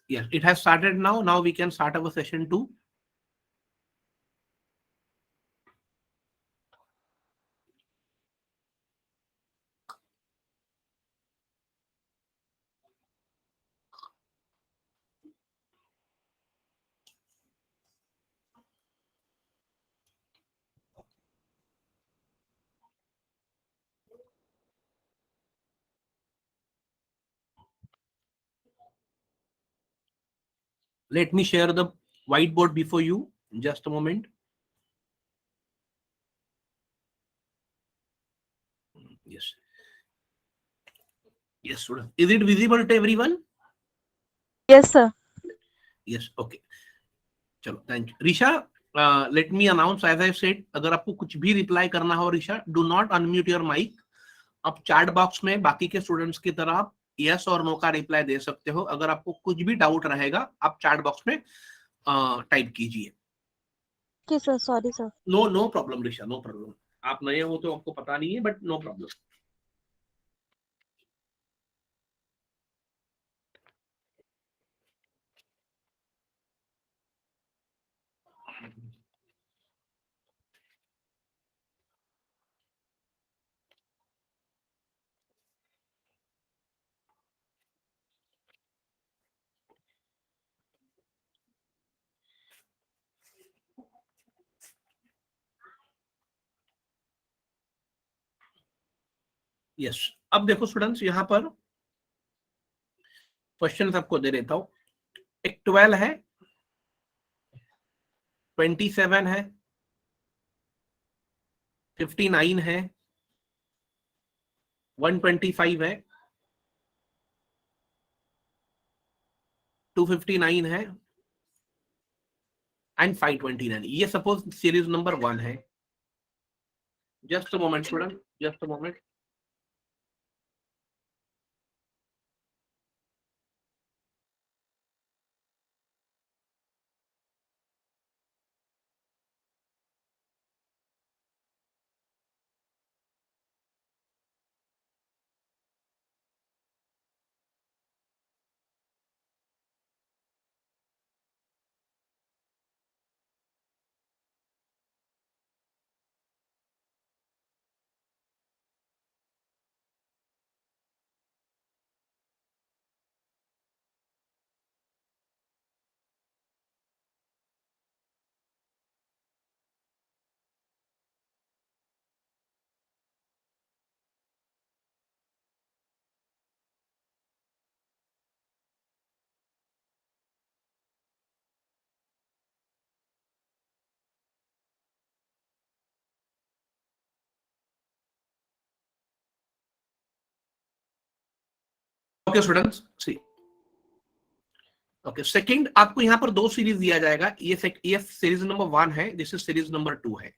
Yes, it has started now. Now we can start our session 2. Let me share the whiteboard before you. Just a moment. Yes. Yes, student. Is it visible to everyone? Yes, sir. Yes. Okay. चलो, thank you Risha. Let me announce as I said, अगर आपको कुछ भी reply करना हो Risha, do not unmute your mic. आप chat box में बाकी के स्टूडेंट्स की तरह आप यस और नो का रिप्लाई दे सकते हो. अगर आपको कुछ भी डाउट रहेगा आप चैट बॉक्स में टाइप कीजिए. Okay sir, sorry sir. No no problem Risha, no problem. आप नए हो तो आपको पता नहीं है, बट नो प्रॉब्लम. यस. अब देखो स्टूडेंट्स, यहाँ पर क्वेश्चन आपको दे देता हूँ. एक 12 है, 27 है, 59 है, 125 है, 259 है एंड 529. ये सपोज सीरीज नंबर 1 है. Just a moment student, just a moment. Okay students, see. Okay, second आपको यहाँ पर दो सीरीज दिया जाएगा. ये सीरीज नंबर 1 है, दिस इज सीरीज नंबर 2 है.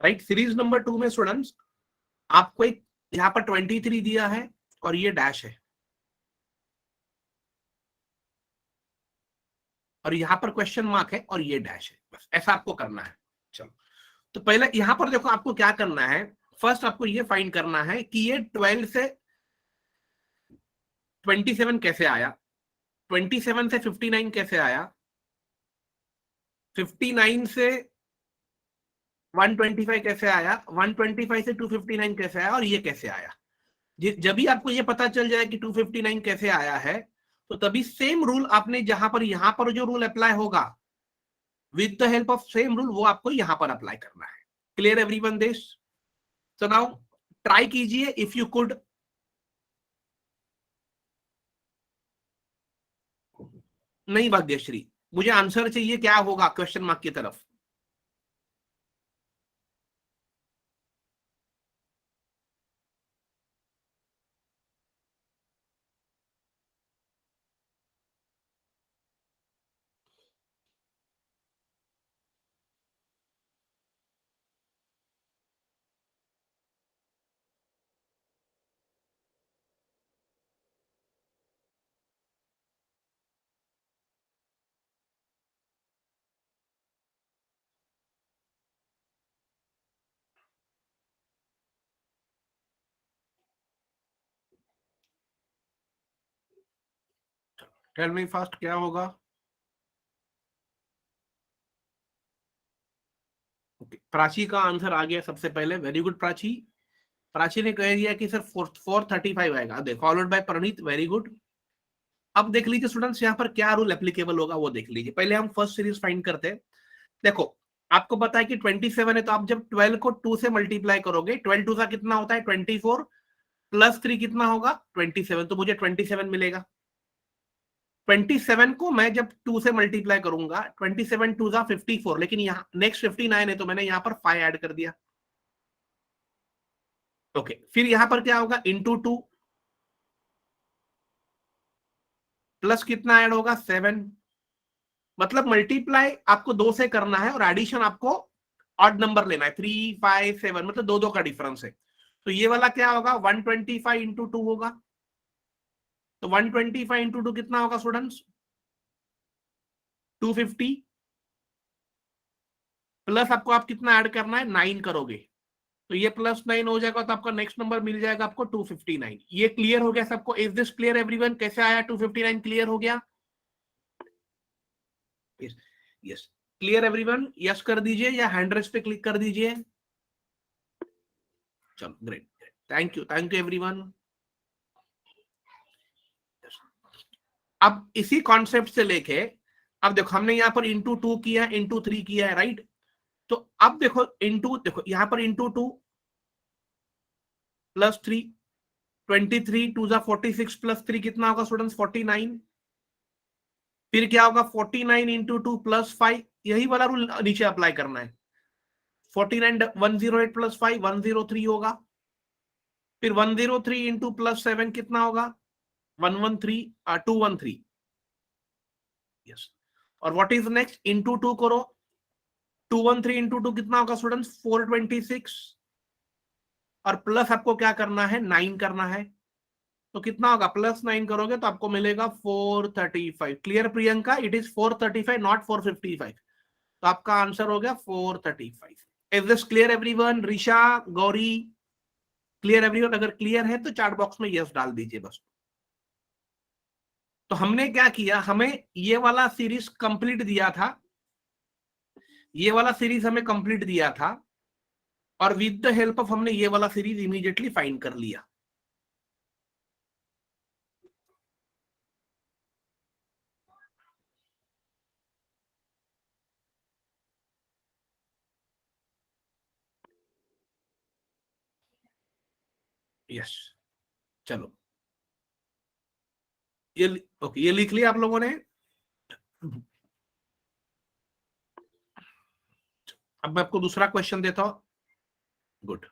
राइट. सीरीज नंबर 2 में स्टूडेंट्स आपको एक यहाँ पर 23 दिया है और ये डैश है, और यहाँ पर क्वेश्चन मार्क है और ये डैश है. बस ऐसा आपको करना है. चलो, तो पहले यहाँ पर देखो आपको क्या करना है. फर्स्ट आपको ये फाइंड करना है कि ये 12 से 27 कैसे आया, 27 से 59 कैसे आया, 59 से 125 कैसे आया, 125 से 259 कैसे आया, और ये कैसे आया. जब भी आपको ये पता चल जाए कि 259 कैसे आया है, तो तभी सेम रूल आपने जहां पर यहां पर जो रूल अप्लाई होगा, with the help of same rule, वो आपको यहां पर अप्लाई करना है. Clear everyone this? So now try कीजिए इफ यू कुड. नहीं भाग्यश्री, मुझे आंसर चाहिए, क्या होगा क्वेश्चन मार्क की तरफ. टेल मी फास्ट क्या होगा? ओके, प्राची का आंसर आ गया सबसे पहले, वेरी गुड प्राची। प्राची ने कह दिया कि सर 435 आएगा, देखो followed by Praneet, very good. अब देख लीजिए स्टूडेंट्स यहाँ पर क्या रूल एप्लीकेबल होगा वो देख लीजिए। पहले हम फर्स्ट सीरीज फाइंड करते हैं। देखो आपको पता है कि 27 है, तो आप जब 12 को 2 से मल्टीप्लाई करोगे, 12 2 का कितना होता है 24, प्लस 3 कितना होगा 27, तो मुझे 27 मिलेगा। 27 को मैं जब 2 से मल्टीप्लाई करूंगा, 27 2 जा 54, लेकिन यहाँ नेक्स्ट 59 है तो मैंने यहाँ पर 5 ऐड कर दिया। ओके, फिर यहाँ पर क्या होगा इंटू 2, प्लस कितना ऐड होगा 7। मतलब मल्टीप्लाई आपको 2 से करना है और एडिशन आपको ऑड नंबर लेना है, 3 5 7, मतलब 2 2 का डिफरेंस है। तो ये वाला क्या होगा 125 इंटू 2 होगा। तो 125 इंटू 2 कितना होगा स्टूडेंट्स 250, प्लस आपको आप कितना ऐड करना है 9 करोगे, तो ये +9 हो जाएगा, तो आपका नेक्स्ट नंबर मिल जाएगा आपको 259। ये क्लियर हो गया सबको? Is this clear everyone? कैसे आया 259 क्लियर हो गया? Yes yes, clear everyone? Yes कर दीजिए या हैंड रेस पे क्लिक कर दीजिए। चलो ग्रेट, थैंक यू एवरीवन। अब इसी कॉन्सेप्ट से लेके अब देखो हमने यहाँ पर इंटू 2 किया, इंटू 3 किया है, राइट? तो अब देखो इंटू, देखो यहाँ पर इंटू 2 प्लस 3, 23 2 जा 46 प्लस 3 कितना होगा स्टूडेंट्स 49। फिर क्या होगा 49 इंटू 2 प्लस 5, यही वाला रूल नीचे अप्लाई करना है। 49 108 प्लस 5 103 होगा। फिर 103 इंटू प्लस 7 कितना होगा 113 213। यस, और व्हाट इज नेक्स्ट इंटू 2 करो, 213 इंटू 2 कितना होगा स्टूडेंट्स 426, और प्लस आपको क्या करना है 9 करना है, तो कितना होगा +9 करोगे तो आपको मिलेगा 435। Clear Priyanka? It is 435 not 455, तो आपका आंसर हो गया 435। Is this clear everyone? Risha, Gauri, clear everyone? अगर क्लियर है तो चैट बॉक्स में यस डाल दीजिए बस। तो हमने क्या किया, हमें ये वाला सीरीज कंप्लीट दिया था, ये वाला सीरीज हमें कंप्लीट दिया था, और विद द हेल्प ऑफ हमने ये वाला सीरीज इमीडिएटली फाइंड कर लिया। यस, चलो ये ओके, ये लिख लिया आप लोगों ने? अब मैं आपको दूसरा क्वेश्चन देता हूं। गुड,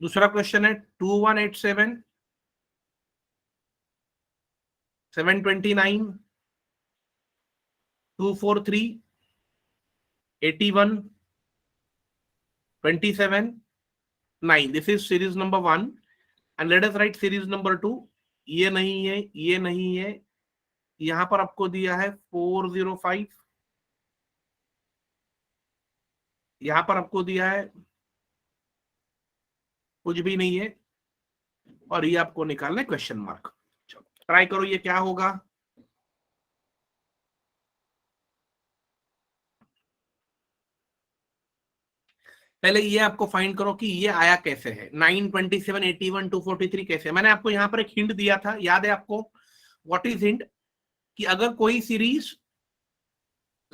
दूसरा क्वेश्चन है 2187 729 243 81 27 9। This is series number 1 and let us right series number 2। ये नहीं है, ये नहीं है, यहां पर आपको दिया है 405, यहां पर आपको दिया है कुछ भी नहीं है, और ये आपको निकालना है क्वेश्चन मार्क। चलो ट्राई करो, ये क्या होगा? पहले ये आपको फाइंड करो कि ये आया कैसे है, 9 27 81 243 कैसे है? मैंने आपको यहां पर एक हिंट दिया था, याद है आपको? What is hint? कि अगर कोई सीरीज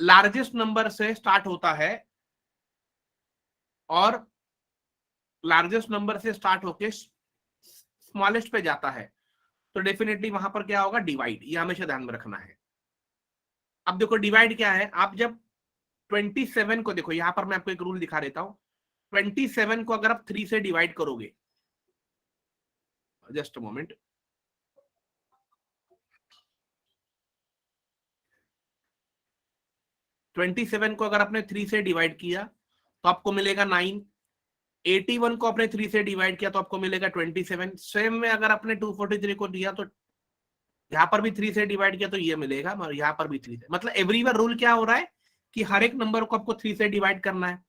लार्जेस्ट नंबर से स्टार्ट होता है और लार्जेस्ट नंबर से स्टार्ट होके स्मॉलेस्ट पे जाता है, तो डेफिनेटली वहां पर क्या होगा डिवाइड, ये हमेशा ध्यान में रखना है। अब देखो डिवाइड क्या है, आप जब 27 को देखो, यहां पर मैं आपको एक रूल दिखा देता हूं। 27 को अगर आप 3 से डिवाइड करोगे, जस्ट अ मोमेंट, 27 को अगर आपने 3 से डिवाइड किया तो आपको मिलेगा 9। 81 को आपने 3 से डिवाइड किया तो आपको मिलेगा 27। सेम में अगर आपने 243 को दिया तो यहाँ पर भी 3 से डिवाइड किया तो ये मिलेगा, और यहाँ पर भी 3 से, मतलब एवरीवेयर रूल क्या हो रहा है कि हर एक नंबर को आपको 3 से डिवाइड करना है।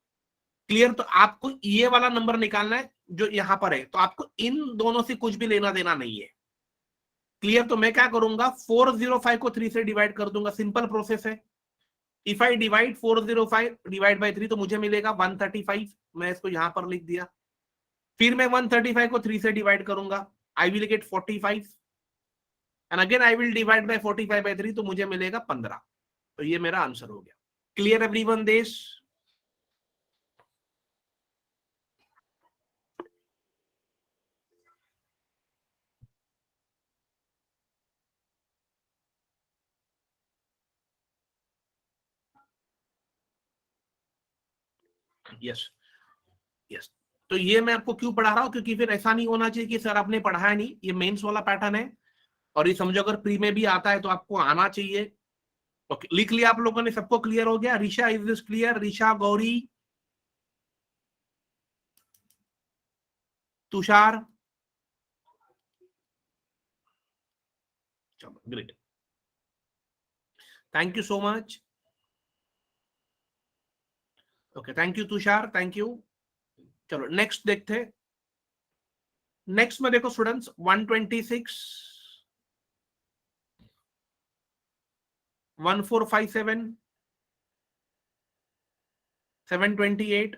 क्लियर? तो आपको ये वाला नंबर निकालना है जो यहां पर है, तो आपको इन दोनों से कुछ भी लेना देना नहीं है। क्लियर? तो मैं क्या करूंगा, 405 को 3 से डिवाइड कर दूंगा, सिंपल प्रोसेस है। If I divide 405 divide by 3 तो मुझे मिलेगा 135। मैं इसको यहां पर लिख दिया। फिर मैं 135 को 3 से डिवाइड करूंगा, I will get 45, and again I will divide by 45 by 3 तो मुझे मिलेगा 15। तो ये मेरा आंसर हो गया। क्लियर एवरीवन देश? Yes, yes. तो ये मैं आपको क्यों पढ़ा रहा हूं, क्योंकि फिर ऐसा नहीं होना चाहिए कि सर आपने पढ़ाया नहीं, ये मेंस वाला पैटर्न है। और ये समझो अगर प्री में भी आता है तो आपको आना चाहिए। ओके, लिख लिया आप लोगों ने? सबको क्लियर हो गया? Risha, is this clear? Risha, Gauri, Tushar? चलो, great, thank you so much. Okay, thank you Tushar, thank you. चलो नेक्स्ट देखते हैं। नेक्स्ट में देखो students, 126, 1457, 728,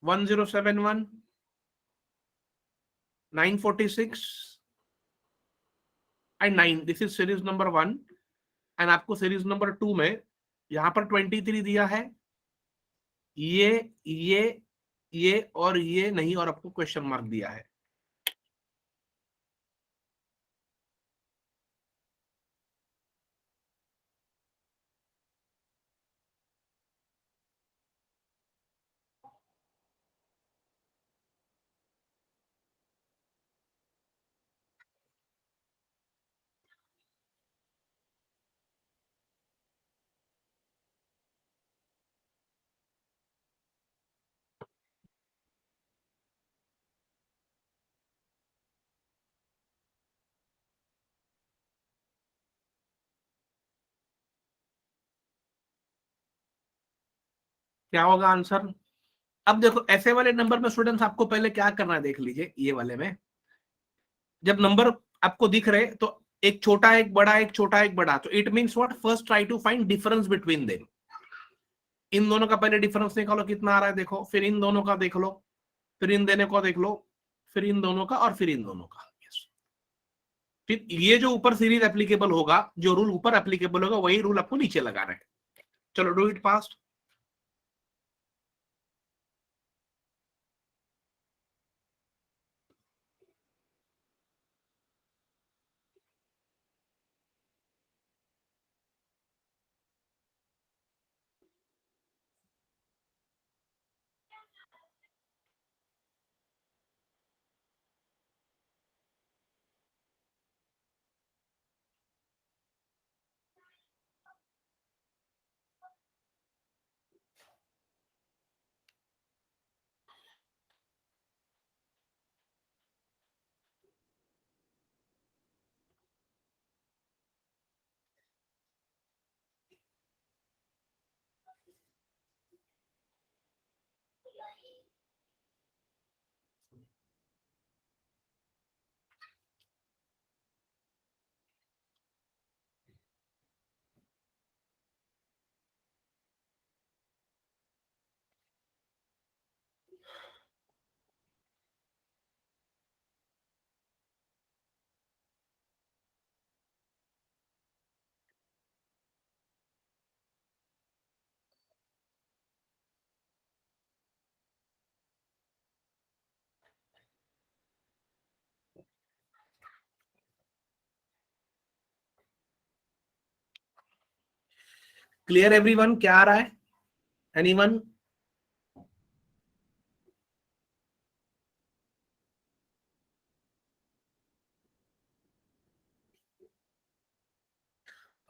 1071, 946 and 9। This is series number 1। And आपको सीरीज नंबर 2 में यहां पर 23 दिया है। ये ये ये और ये नहीं, और आपको क्वेश्चन मार्क दिया है। क्या होगा आंसर? अब देखो ऐसे वाले नंबर में स्टूडेंट्स आपको पहले क्या करना है, देख लीजिए। ये वाले में जब नंबर आपको दिख रहे तो एक छोटा एक बड़ा, एक छोटा एक बड़ा, तो it means what, first try to find difference between them. इन दोनों का पहले डिफरेंस निकालो, कितना आ रहा है देखो, फिर इन दोनों का देख लो, फिर इन देने को देख लो, फिर इन दोनों का, और फिर इन दोनों का। यस। फिर ये जो ऊपर सीरीज एप्लीकेबल होगा, जो रूल ऊपर एप्लीकेबल होगा, वही रूल आपको नीचे लगाना है। चलो do it fast. Clear everyone? क्या आ रहा है? एनीवन?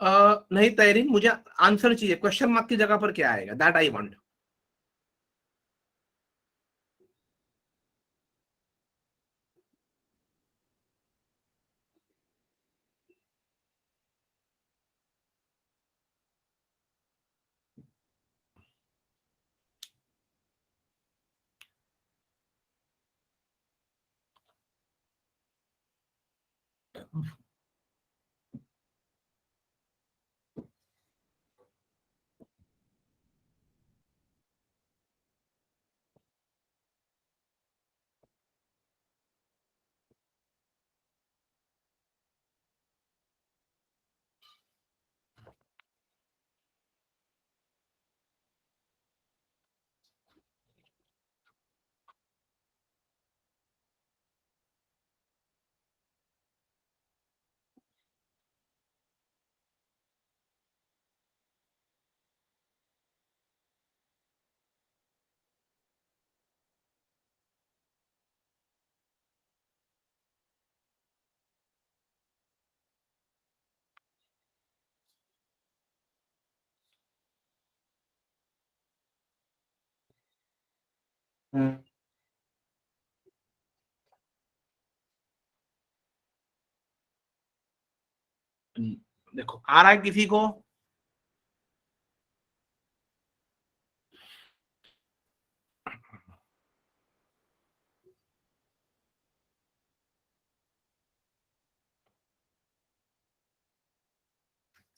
नहीं तहरीन, मुझे आंसर चाहिए। क्वेश्चन मार्क की जगह पर क्या आएगा, दैट आई वांट। देखो आ रहा है किसी को?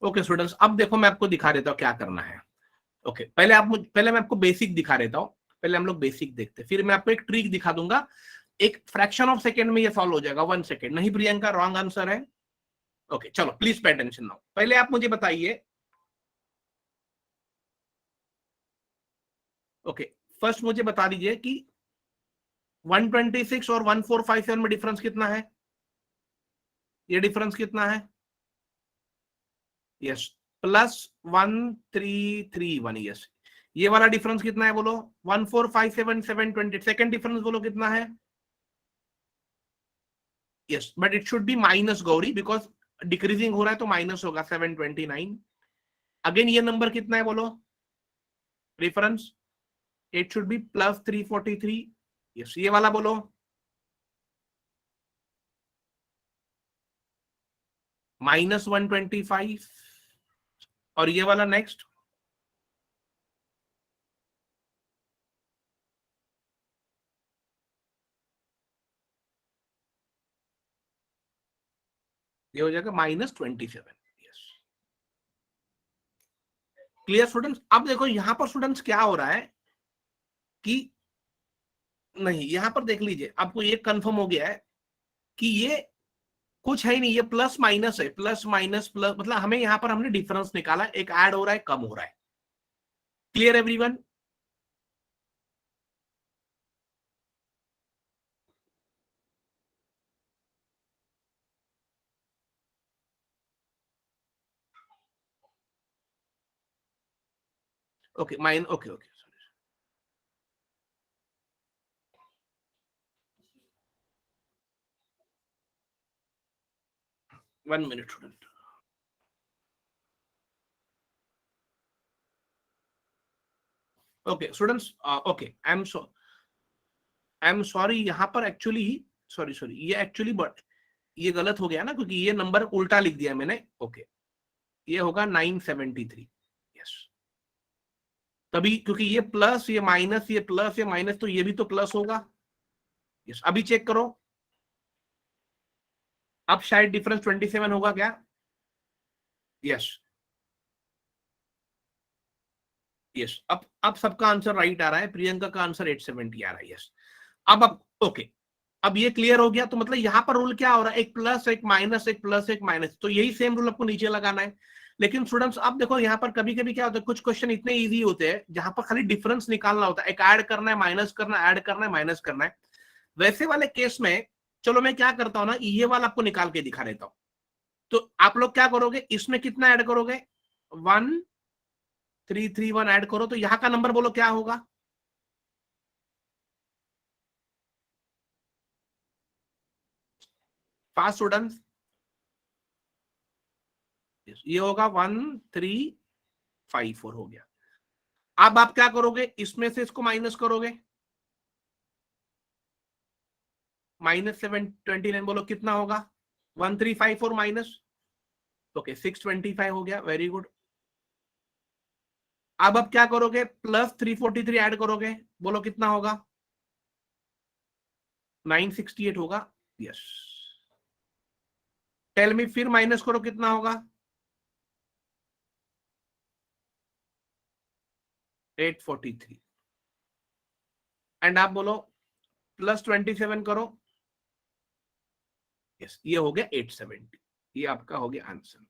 ओके स्टूडेंट्स, अब देखो मैं आपको दिखा देता हूँ क्या करना है। ओके पहले मैं आपको बेसिक दिखा देता हूँ। पहले हम लोग बेसिक देखते हैं, फिर मैं आपको एक ट्रिक दिखा दूंगा। एक फ्रैक्शन ऑफ सेकंड में ये सॉल्व हो जाएगा, 1 सेकंड। नहीं प्रियंका, रॉन्ग आंसर है। ओके चलो प्लीज पे अटेंशन नाउ। पहले आप मुझे बताइए, ओके फर्स्ट मुझे बता दीजिए कि 126 और 1457 में डिफरेंस कितना है? ये डिफरेंस कितना है? यस, +1331। यस, ये वाला डिफरेंस कितना है बोलो? 1457 720। सेकंड डिफरेंस बोलो कितना है? Yes, but it should B minus Gauri, because decreasing हो रहा है तो माइनस होगा 729। अगेन ये नंबर कितना है बोलो? Difference it should B +343। Yes, ये वाला बोलो? -125। और ये वाला नेक्स्ट? ये हो जाएगा -27। Yes, clear students? अब देखो यहां पर स्टूडेंट्स क्या हो रहा है कि नहीं, यहां पर देख लीजिए, आपको ये कंफर्म हो गया है कि ये कुछ है ही नहीं, ये प्लस माइनस है, प्लस माइनस प्लस, मतलब हमें यहां पर हमने डिफरेंस निकाला, एक ऐड हो रहा है, कम हो रहा है। Clear everyone? Okay mine, okay okay, 1 minute student. Okay students, okay I am sorry, यहाँ पर एक्चुअली, सॉरी सॉरी, ये एक्चुअली बट ये गलत हो गया ना, क्योंकि ये नंबर उल्टा लिख दिया मैंने। ओके, ये होगा 973। यस, तभी, क्योंकि ये प्लस ये माइनस, ये प्लस ये माइनस, तो ये भी तो प्लस होगा। यस, अभी चेक करो, अब शायद डिफरेंस 27 होगा क्या? यस यस, अब सबका आंसर राइट आ रहा है, प्रियंका का आंसर 870 आ रहा है। यस, अब ओके, अब ये क्लियर हो गया। तो मतलब यहाँ पर रूल क्या हो रहा है? एक प्लस एक माइनस, एक प्लस एक माइनस, तो यही सेम रूल आपको नीचे लगाना है। लेकिन स्टूडेंट्स अब देखो, यहाँ पर कभी कभी क्या होता है, कुछ क्वेश्चन इतने इजी होते हैं जहां पर खाली डिफरेंस निकालना होता है, एक ऐड करना है, माइनस करना है, ऐड करना है, माइनस करना है। वैसे वाले केस में चलो मैं क्या करता हूँ ना, ये वाला आपको निकाल के दिखा देता हूँ। तो आप लोग क्या करोगे, इसमें कितना ऐड करोगे? 1331 ऐड करो, तो यहाँ का नंबर बोलो क्या होगा? फास्ट स्टूडेंट्स, ये होगा 1354 हो गया। अब आप क्या करोगे, इसमें से इसको माइनस करोगे, -729 बोलो कितना होगा? 1354 माइनस, ओके 625 हो गया, वेरी गुड। अब आप क्या करोगे, +343 ऐड करोगे, बोलो कितना होगा? 968 होगा। यस, टेल मी, फिर माइनस करो कितना होगा? 843। एंड आप बोलो प्लस 27 करो, यस, ये हो गया 870। ये आपका हो गया answer.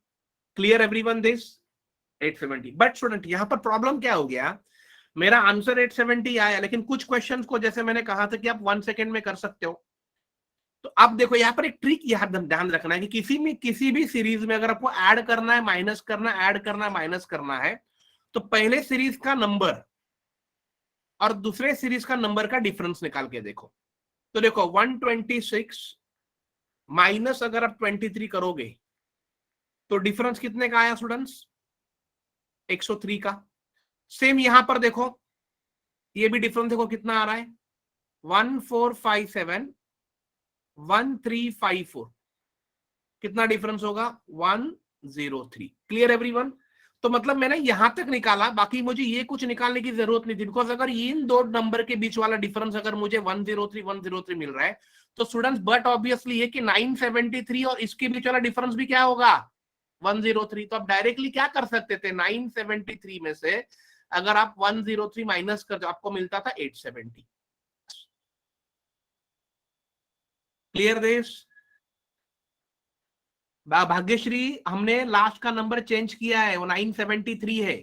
Clear everyone this? 870। But student यहां पर प्रॉब्लम क्या हो गया, मेरा आंसर 870 आया, लेकिन कुछ क्वेश्चंस को जैसे मैंने कहा था कि आप 1 सेकेंड में कर सकते हो। तो अब देखो यहाँ पर एक ट्रिक यहाँ ध्यान रखना है कि किसी भी सीरीज में अगर आपको ऐड करना है, माइनस करना है, ऐड करना है, माइनस करना है, तो पहले सीरीज का नंबर और दूसरे सीरीज का नंबर का डिफरेंस निकाल के देखो। तो देखो 126 माइनस अगर आप 23 करोगे तो डिफरेंस कितने का आया स्टूडेंट्स? 103 का। सेम यहां पर देखो, ये भी डिफरेंस देखो कितना आ रहा है, 1457 1354। कितना डिफरेंस होगा? 103। Clear everyone? तो मतलब मैंने यहां तक निकाला, बाकी मुझे ये कुछ निकालने की जरूरत नहीं थी, बिकॉज अगर इन दो नंबर के बीच वाला डिफरेंस अगर मुझे 103 मिल रहा है तो स्टूडेंट्स, बट ऑब्वियसली ये कि 973 और इसके बीच वाला डिफरेंस भी क्या होगा? 103। तो आप डायरेक्टली क्या कर सकते थे, 973 में से अगर आप 103 माइनस कर दो आपको मिलता था 870। Clear this? भाग्यश्री, हमने लास्ट का नंबर चेंज किया है, वो 973 है।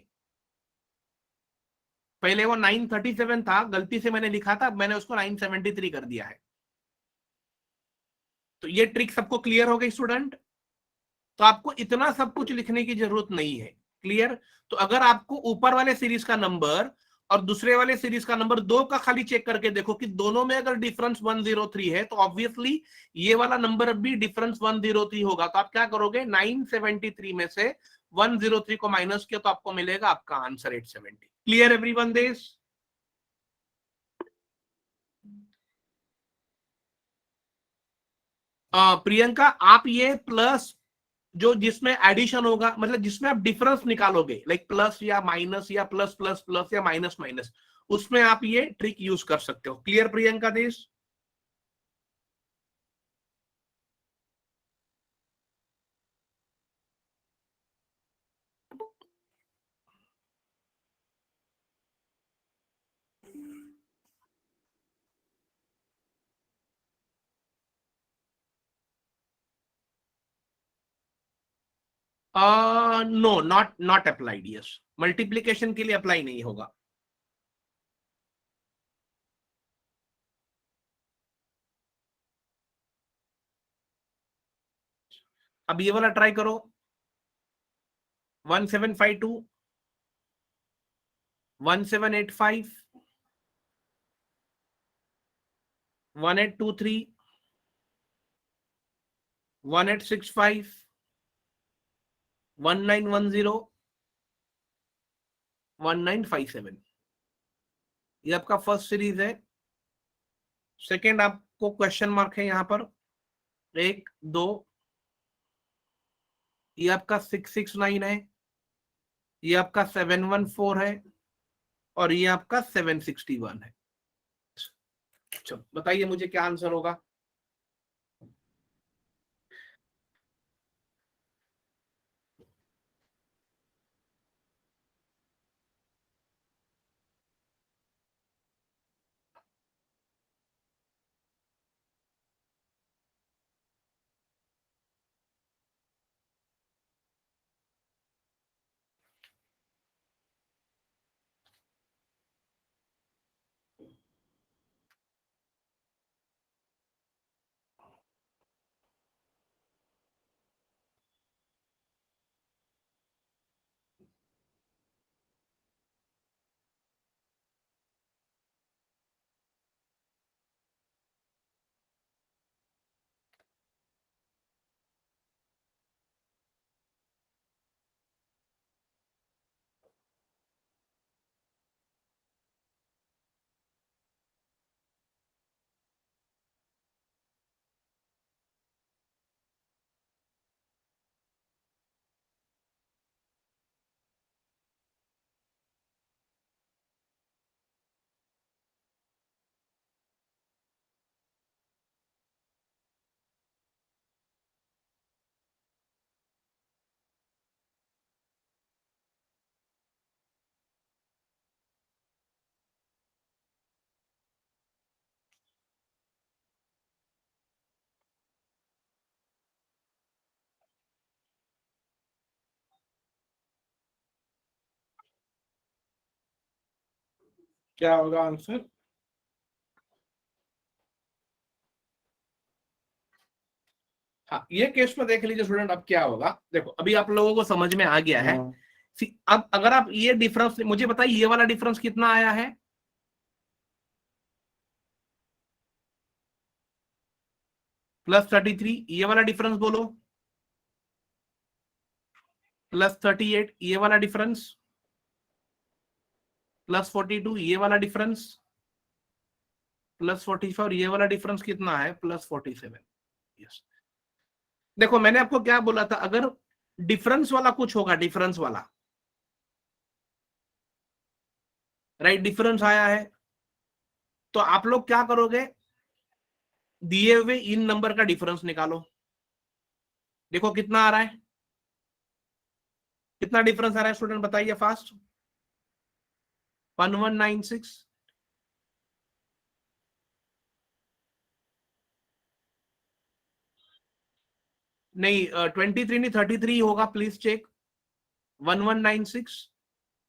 पहले वो 937 था, गलती से मैंने लिखा था, मैंने उसको 973 कर दिया है। तो ये ट्रिक सबको क्लियर हो गई स्टूडेंट? तो आपको इतना सब कुछ लिखने की जरूरत नहीं है। क्लियर? तो अगर आपको ऊपर वाले सीरीज का नंबर और दूसरे वाले सीरीज का नंबर दो का खाली चेक करके देखो कि दोनों में अगर डिफरेंस 103 है तो ऑब्वियसली ये वाला नंबर भी डिफरेंस 103 होगा। तो आप क्या करोगे, 973 में से 103 को माइनस किया तो आपको मिलेगा आपका answer 870। Clear everyone this? Priyanka, आप ये प्लस जो जिसमें एडिशन होगा, मतलब जिसमें आप डिफरेंस निकालोगे, लाइक प्लस या माइनस या प्लस प्लस प्लस या माइनस माइनस, उसमें आप ये ट्रिक यूज कर सकते हो। Clear Priyanka this? No, not not applied, yes. Multiplication के लिए अप्लाई नहीं होगा। अब ये वाला ट्राई करो, 1752 1785 1823 1865 1910 1957। ये आपका फर्स्ट सीरीज है। सेकेंड आपको क्वेश्चन मार्क है यहां पर, 1 2। ये आपका 669 है, ये आपका 714 है, और ये आपका 761 है। चलो बताइए मुझे क्या आंसर होगा। क्या होगा आंसर? हाँ, ये केस में देख लीजिए स्टूडेंट, अब क्या होगा देखो, अभी आप लोगों को समझ में आ गया है। अब अगर आप ये डिफरेंस मुझे बताइए, ये वाला डिफरेंस कितना आया है? +33। ये वाला डिफरेंस बोलो। +38 ये वाला डिफरेंस। +42 ये वाला डिफरेंस। +44 ये वाला डिफरेंस कितना है? +47। यस। देखो मैंने आपको क्या बोला था, अगर डिफरेंस वाला कुछ होगा, डिफरेंस वाला, राइट, डिफरेंस आया है, तो आप लोग क्या करोगे? दिए हुए इन नंबर का डिफरेंस निकालो। देखो कितना आ रहा है, कितना डिफरेंस आ रहा है स्टूडेंट, बताइए फास्ट। 1196। नहीं, 23 नहीं, 33 होगा, प्लीज चेक। 1196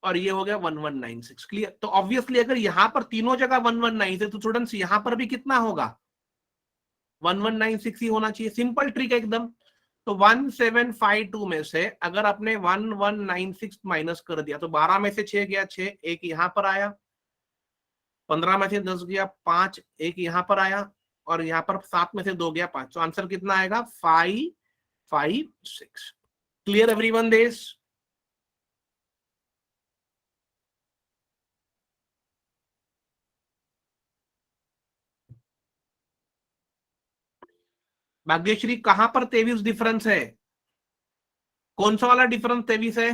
और ये हो गया 1196। क्लियर? तो ऑब्वियसली अगर यहां पर तीनों जगह 1196 है, तो स्टूडेंट्स यहां पर भी कितना होगा? 1196 ही होना चाहिए। सिंपल ट्रिक है एकदम। तो 1752 में से अगर आपने 1196 माइनस कर दिया, तो 12 में से 6 गया, 6 एक यहां पर आया, 15 में से 10 गया, 5 एक यहां पर आया, और यहां पर 7 में से 2 गया, 5। तो आंसर कितना आएगा? 556। Clear everyone this? भाग्यश्री कहां पर 23 डिफरेंस है? कौन सा वाला डिफरेंस 23 है?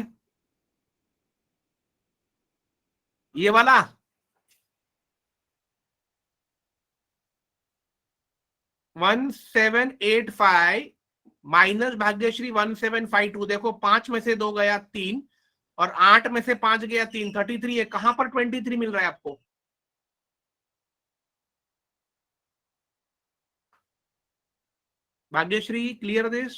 ये वाला? 1785 माइनस भाग्यश्री 1752। देखो 5 में से 2 गया, 3, और 8 में से 5 गया, 3, 33 है। कहां पर 23 मिल रहा है आपको? Bhagyashree clear this?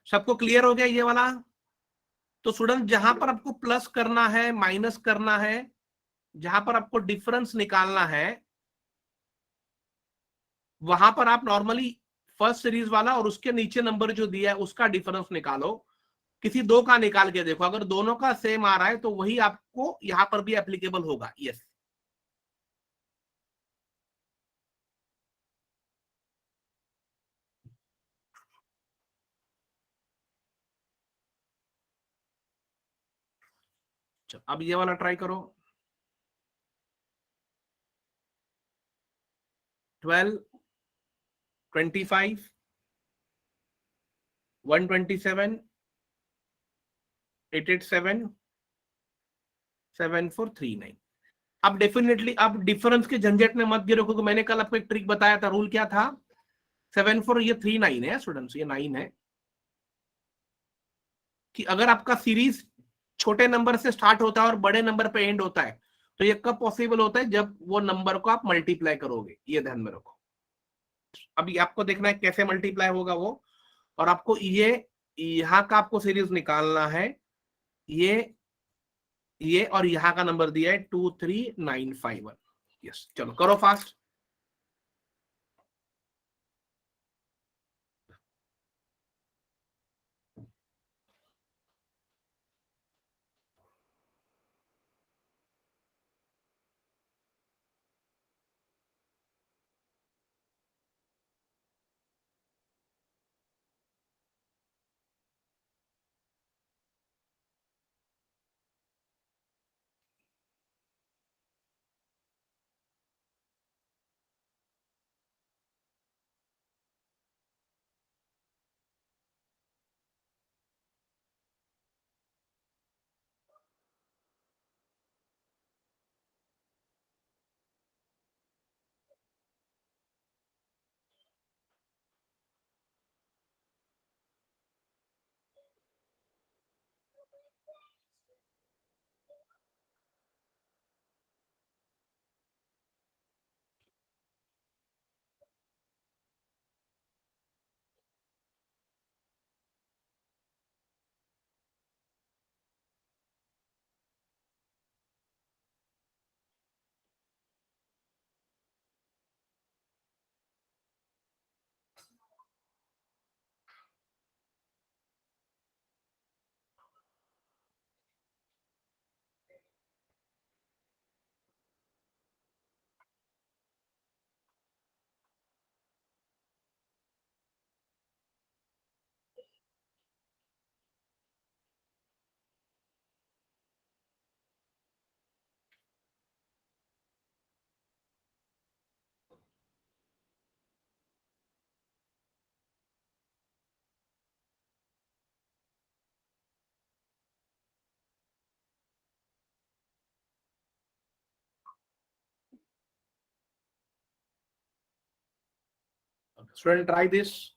सबको क्लियर हो गया ये वाला? तो स्टूडेंट जहां पर आपको प्लस करना है, माइनस करना है, जहां पर आपको डिफरेंस निकालना है, वहां पर आप नॉर्मली फर्स्ट सीरीज वाला और उसके नीचे नंबर जो दिया है उसका डिफरेंस निकालो। किसी दो का निकाल के देखो, अगर दोनों का सेम आ रहा है तो वही आपको यहां पर भी एप्लीकेबल होगा। यस। अब ये वाला ट्राई करो। 12, 25, 127, 887, 7439। अब डेफिनेटली अब डिफरेंस के झंझट में मत गिरो, क्योंकि मैंने कल आपको एक ट्रिक बताया था। रूल क्या था? 74, ये 39 है स्टूडेंट्स, ये 9 है। कि अगर आपका सीरीज छोटे नंबर से स्टार्ट होता है और बड़े नंबर पे एंड होता है, तो ये कब पॉसिबल होता है? जब वो नंबर को आप मल्टीप्लाई करोगे। ये ध्यान में रखो। अभी आपको देखना है कैसे मल्टीप्लाई होगा वो, और आपको ये यहाँ का आपको सीरीज निकालना है। ये और यहाँ का नंबर दिया है 23951। यस, चलो करो फास्ट। Student, try this.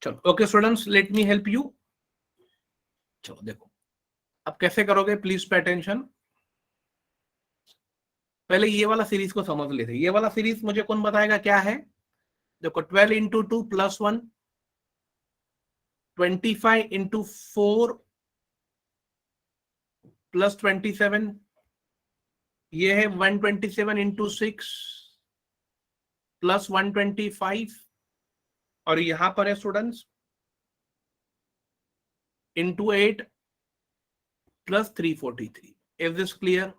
चलो, okay students, let me help you. चलो देखो, अब कैसे करोगे, प्लीज पे अटेंशन. पहले ये वाला सीरीज को समझ लेते. ये वाला सीरीज मुझे कौन बताएगा क्या है? देखो, 12 इंटू 2 प्लस 1, 25 इंटू 4 प्लस 27, ये है 127 इंटू 6 प्लस 125, और यहां पर है students into 8 plus 343. Is this clear?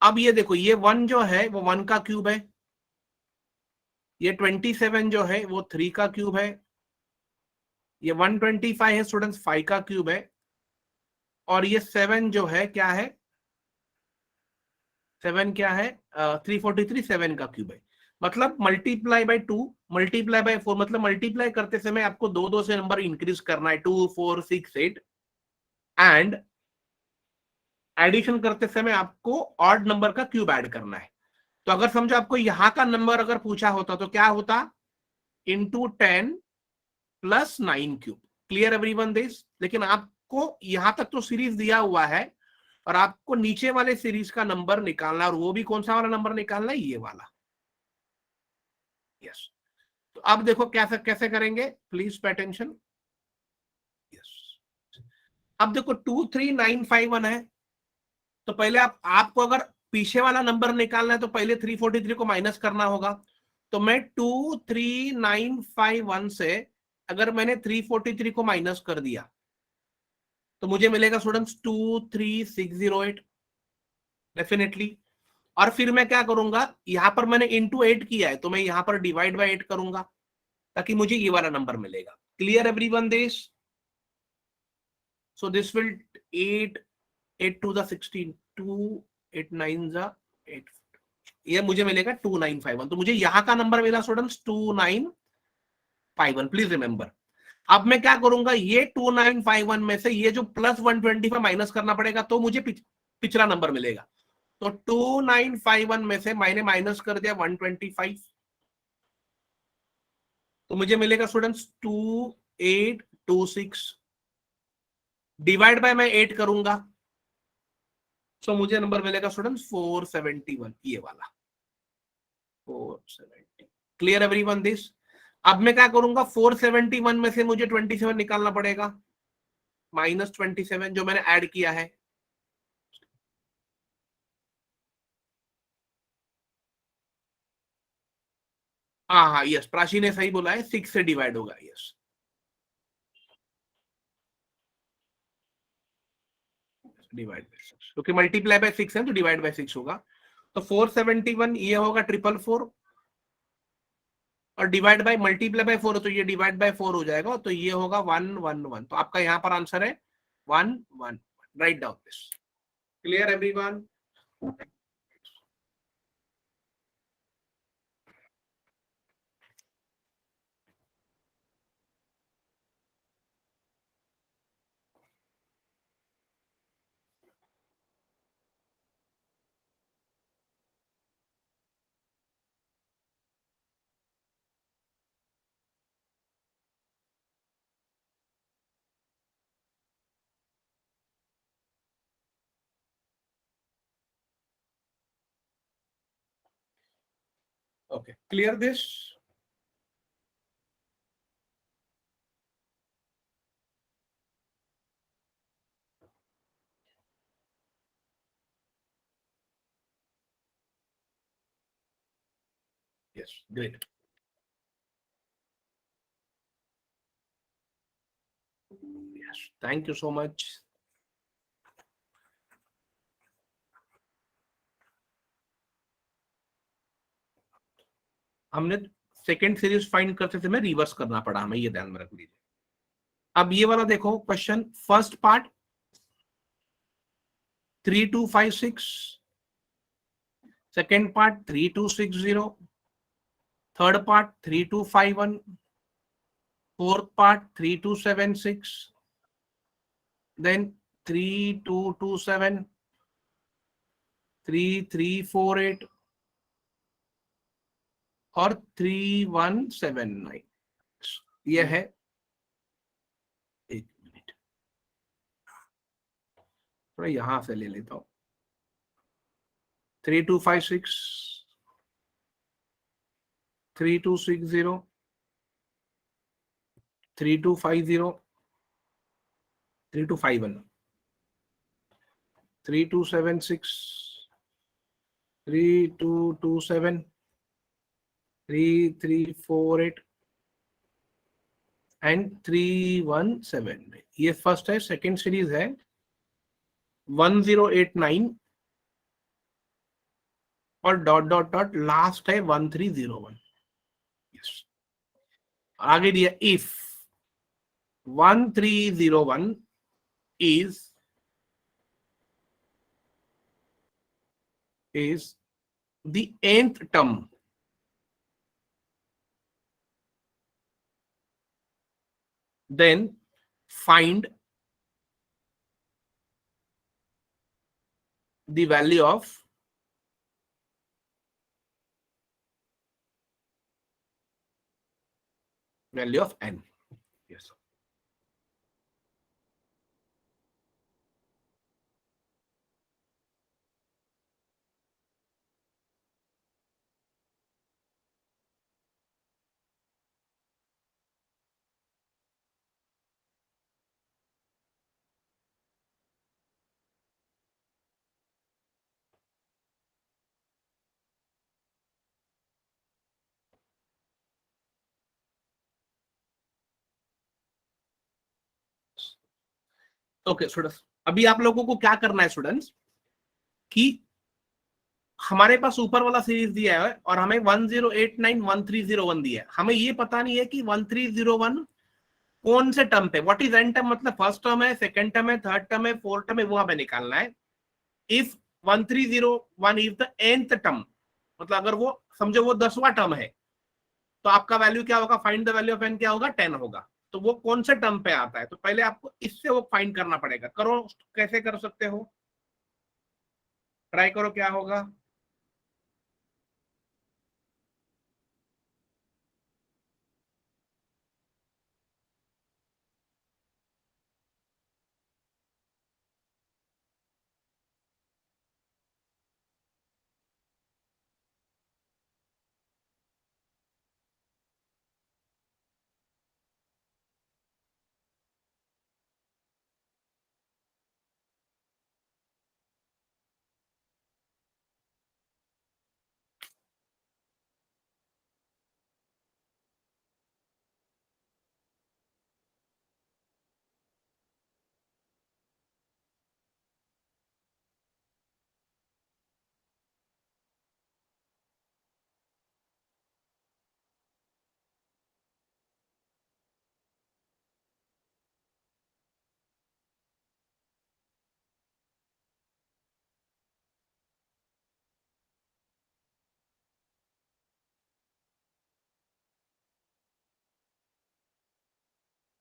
अब ये देखो, ये 1 जो है वो 1 का क्यूब है, ये 27 जो है वो 3 का क्यूब है, ये 125 है स्टूडेंट्स 5 का क्यूब है, और ये 7 जो है क्या है, 7 क्या है, 343 7 का क्यूब है. मतलब मल्टीप्लाई बाय 2, मल्टीप्लाई बाय 4, मतलब मल्टीप्लाई करते समय आपको दो दो से नंबर इंक्रीज करना है, 2 4 6 8, एंड एडिशन करते समय आपको ऑड नंबर का क्यूब ऐड करना है. तो अगर समझो आपको यहां का नंबर अगर पूछा होता तो क्या होता, into 10 plus 9 cube. Clear everyone this? लेकिन आपको यहां तक तो सीरीज दिया हुआ है और आपको नीचे वाले सीरीज का नंबर निकालना, और वो भी कौन सा वाला नंबर निकालना है, ये वाला। यस। तो अब देखो कैसे कैसे करेंगे, प्लीज पे अटेंशन। यस। अब देखो 23951 है, तो पहले आपको अगर पीछे वाला नंबर निकालना है तो पहले 343 को माइनस करना होगा। तो मैं 23951 से अगर मैंने 343 को माइनस कर दिया तो मुझे मिलेगा स्टूडेंट्स 23608 डेफिनेटली। और फिर मैं क्या करूंगा, यहां पर मैंने इंटू 8 किया है तो मैं यहां पर डिवाइड बाय 8 करूंगा ताकि मुझे ये वाला नंबर मिलेगा। Clear everyone this? So this will 8 8 to the 16, 2 8 9 जा 8, ये मुझे मिलेगा 2951। तो मुझे यहां का नंबर मिला स्टूडेंट्स 2951, प्लीज रिमेंबर। अब मैं क्या करूंगा, ये 2951 में से ये जो प्लस 125 माइनस करना पड़ेगा तो मुझे पिछला नंबर मिलेगा। तो 2951 में से मैंने माइनस कर दिया 125, तो मुझे मिलेगा स्टूडेंट्स 2826, डिवाइड बाय मैं 8 करूंगा, सो मुझे नंबर मिलेगा स्टूडेंट्स 471, ये वाला 470। Clear everyone this? अब मैं क्या करूंगा, 471 में से मुझे 27 निकालना पड़ेगा, -27 जो मैंने ऐड किया है। हाँ हाँ यस, प्राची ने सही बोला है, 6 से डिवाइड होगा। यस, डिवाइड बाय 6, क्योंकि मल्टीप्लाई बाय 6 है तो डिवाइड बाय 6 होगा। तो 471 ये होगा 444, और डिवाइड बाय मल्टीप्लाई बाय 4 तो ये डिवाइड बाय 4 हो जाएगा, तो ये होगा 111। तो आपका यहाँ पर आंसर है 111। Right down this. Clear everyone? Okay, clear this? Yes, great. Yes, thank you so much. हमने सेकेंड सीरीज फाइंड करते थे, मैं रिवर्स करना पड़ा हमें, ये ध्यान में रख लीजिए। अब ये वाला देखो question, first part 3256, second part 3260, third part 3251, fourth part 3276, then 3227, 3348 और 3179। ये है, एक मिनट थोड़ा यहां से ले लेता हूं, 3256, 3260, 3250, 3251, 3276, 3227, 3348 एंड 317। ये फर्स्ट है। सेकेंड सीरीज है 1089 और डॉट डॉट डॉट लास्ट है 1301। यस, आगे दिया if 1301 is the nth term, then find the value of value of n। Yes okay students, अभी आप लोगों को क्या करना है स्टूडेंट्स कि हमारे पास ऊपर वाला सीरीज दिया है और हमें 10891301 दिया है। हमें ये पता नहीं है कि 1301 कौन से टर्म पे, व्हाट इज एन टर्म, मतलब फर्स्ट टर्म है, सेकंड टर्म है, थर्ड टर्म है, फोर्थ टर्म है, वो हमें निकालना है। If 1301 is the nth term, मतलब अगर वो समझो वो 10वां टर्म है, तो आपका वैल्यू क्या होगा, find the value of n क्या होगा, 10 होगा। तो वो कौन से टर्म पे आता है, तो पहले आपको इससे वो फाइंड करना पड़ेगा। करो, कैसे कर सकते हो, ट्राई करो क्या होगा।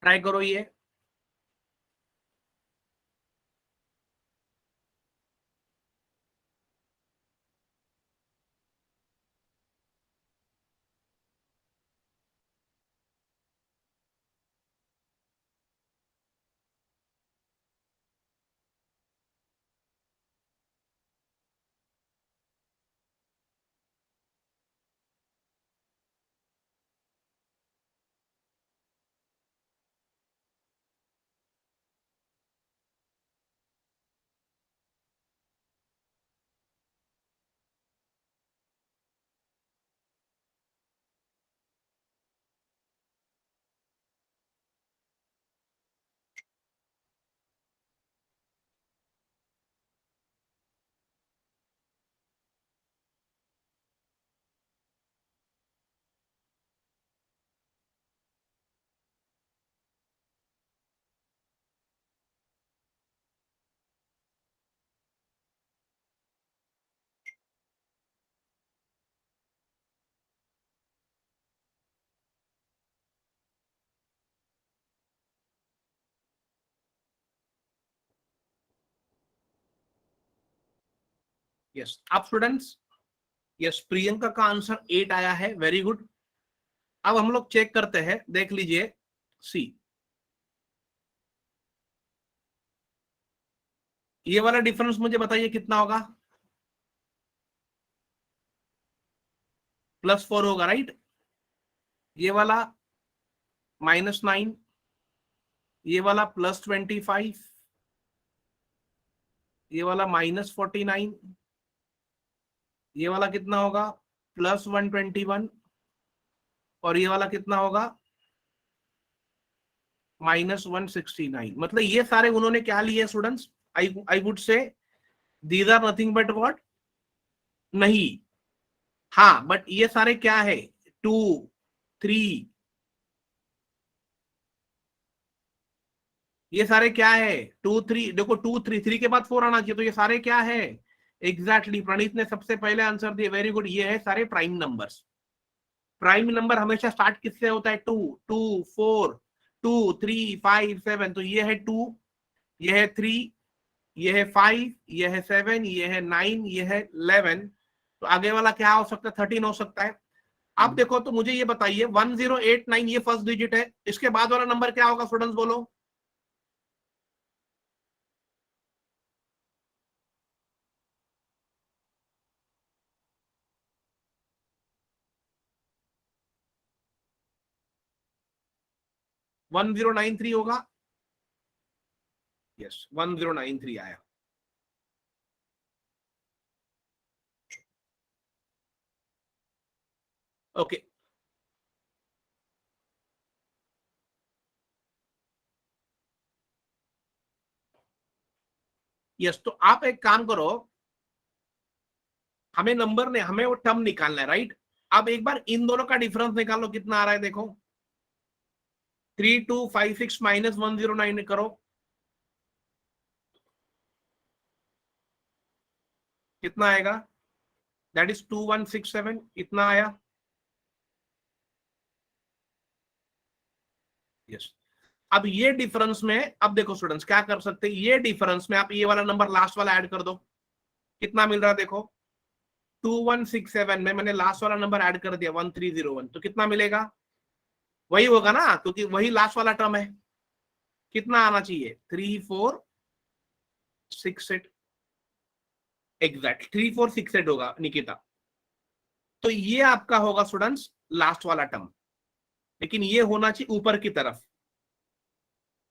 ट्राई करो ये। यस अब स्टूडेंट्स, यस प्रियंका का आंसर 8 आया है, वेरी गुड। अब हम लोग चेक करते हैं, देख लीजिए सी, ये वाला डिफरेंस मुझे बताइए कितना होगा, +4 होगा राइट। ये वाला -9, ये वाला +25, ये वाला -49, ये वाला कितना होगा, +121, और ये वाला कितना होगा, -169। मतलब ये सारे उन्होंने क्या लिए students, I would say these are nothing but what, नहीं, हाँ बट ये सारे क्या है, 2, 3, ये सारे क्या है, 2, 3, देखो 2, 3 के बाद 4 आना चाहिए, तो ये सारे क्या है, एग्जैक्टली प्रणीत ने सबसे पहले आंसर दिया, वेरी गुड। ये है सारे प्राइम नंबर्स। प्राइम नंबर हमेशा स्टार्ट किससे होता है, 2, 2, 4, 2, 3, 5, 7, तो ये है 2, ये है 3, ये है 5, ये है 7, ये है 9, ये है 11, तो आगे वाला क्या हो सकता है, 13 हो सकता है। आप देखो तो मुझे ये बताइए 1089 ये फर्स्ट डिजिट है, इसके बाद वाला नंबर क्या होगा स्टूडेंट्स बोलो? वन 1093 होगा। यस 1093 आया। ओके यस, तो आप एक काम करो, हमें नंबर ने हमें वो टर्म निकालना है, राइट? अब एक बार इन दोनों का डिफरेंस निकालो, कितना आ रहा है देखो। 3256 माइनस 109 करो, कितना आएगा? दैट इज 2167, इतना आया। यस, अब ये डिफरेंस में अब देखो स्टूडेंट्स क्या कर सकते हैं, ये डिफरेंस में आप ये वाला नंबर लास्ट वाला ऐड कर दो, कितना मिल रहा है देखो। 2167 में मैंने लास्ट वाला नंबर ऐड कर दिया 1301, तो कितना मिलेगा? वही होगा ना, क्योंकि वही लास्ट वाला टर्म है। कितना आना चाहिए? 3468, एग्जैक्ट 3468 होगा निकिता। तो ये आपका होगा स्टूडेंट्स लास्ट वाला टर्म, लेकिन ये होना चाहिए ऊपर की तरफ।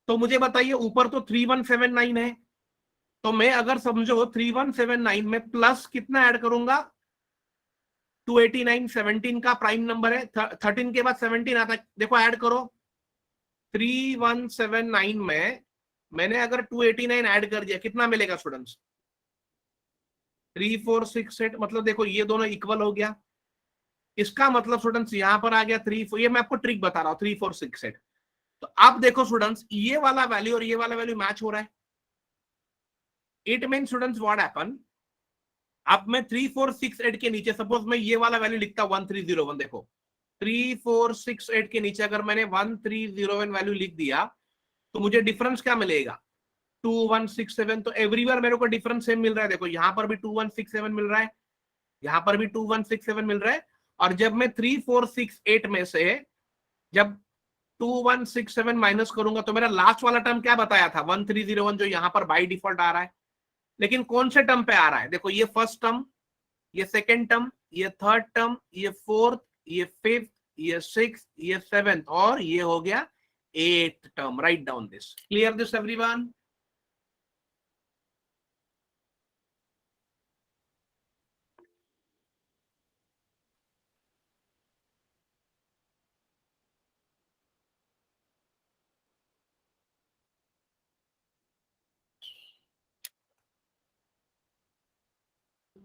तो मुझे बताइए, ऊपर तो 3179 है, तो मैं अगर समझो 3179 में प्लस कितना ऐड करूंगा? 289, 17 का प्राइम नंबर है, 13 के बाद 17 आता है, देखो ऐड करो। 3179 में मैंने अगर 289 ऐड कर दिया, कितना मिलेगा स्टूडेंट्स? 3468, मतलब देखो ये दोनों इक्वल हो गया। इसका मतलब स्टूडेंट्स यहां पर आ गया 3, ये मैं आपको ट्रिक बता रहा हूं, 3468। तो आप देखो स्टूडेंट्स, ये वाला वैल्यू और ये वाला वैल्यू मैच हो रहा है। It mean students what happen, अब मैं 3468 के नीचे सपोज मैं ये वाला वैल्यू लिखता 1301, देखो 3468 के नीचे अगर मैंने 1301 वैल्यू लिख दिया, तो मुझे डिफरेंस क्या मिलेगा? 2167। तो एवरीवेयर मेरे को डिफरेंस सेम मिल रहा है, देखो यहां पर भी 2167 मिल रहा है, यहां पर भी 2167 मिल रहा है। और जब मैं 3468 में से जब 2167 माइनस करूंगा, तो मेरा लास्ट वाला टर्म क्या बताया था? 1301, जो यहां पर बाई डिफॉल्ट आ रहा है। लेकिन कौन से टर्म पे आ रहा है? देखो ये फर्स्ट टर्म, ये सेकेंड टर्म, ये थर्ड टर्म, ये फोर्थ, ये फिफ्थ, ये सिक्स, ये सेवेंथ, और ये हो गया eight term. Write down this, clear this everyone?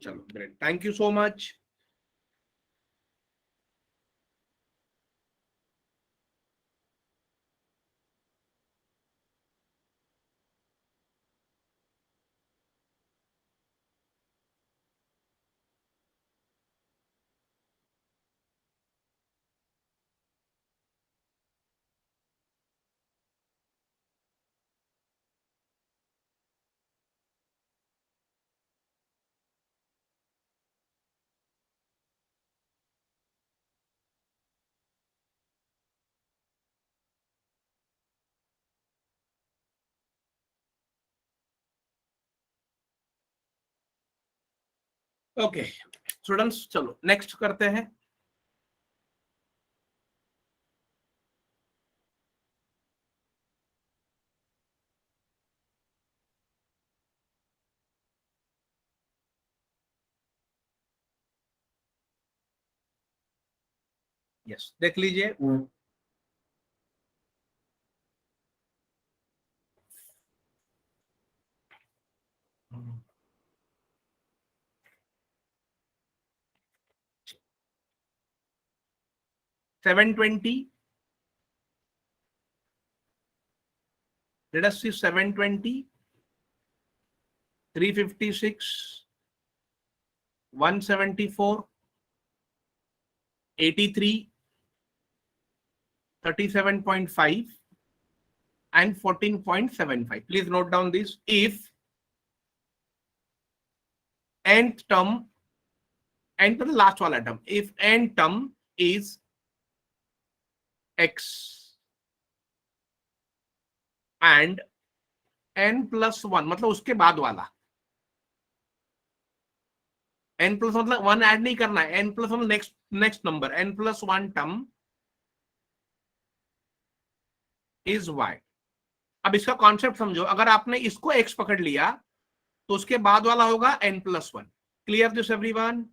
चलो great, thank you so much. Okay students, चलो नेक्स्ट करते हैं। यस देख लीजिए, 720, let us see 720, 356, 174, 83, 37.5 and 14.75. Please note down this. If nth term, and the last wala term, if n term is x and n+1 मतलब उसके बाद वाला, n+1 मतलब 1 ऐड नहीं करना है, n+1 next number, n+1 term is y। अब इसका कॉन्सेप्ट समझो, अगर आपने इसको x पकड़ लिया तो उसके बाद वाला होगा n+1। Clear this everyone?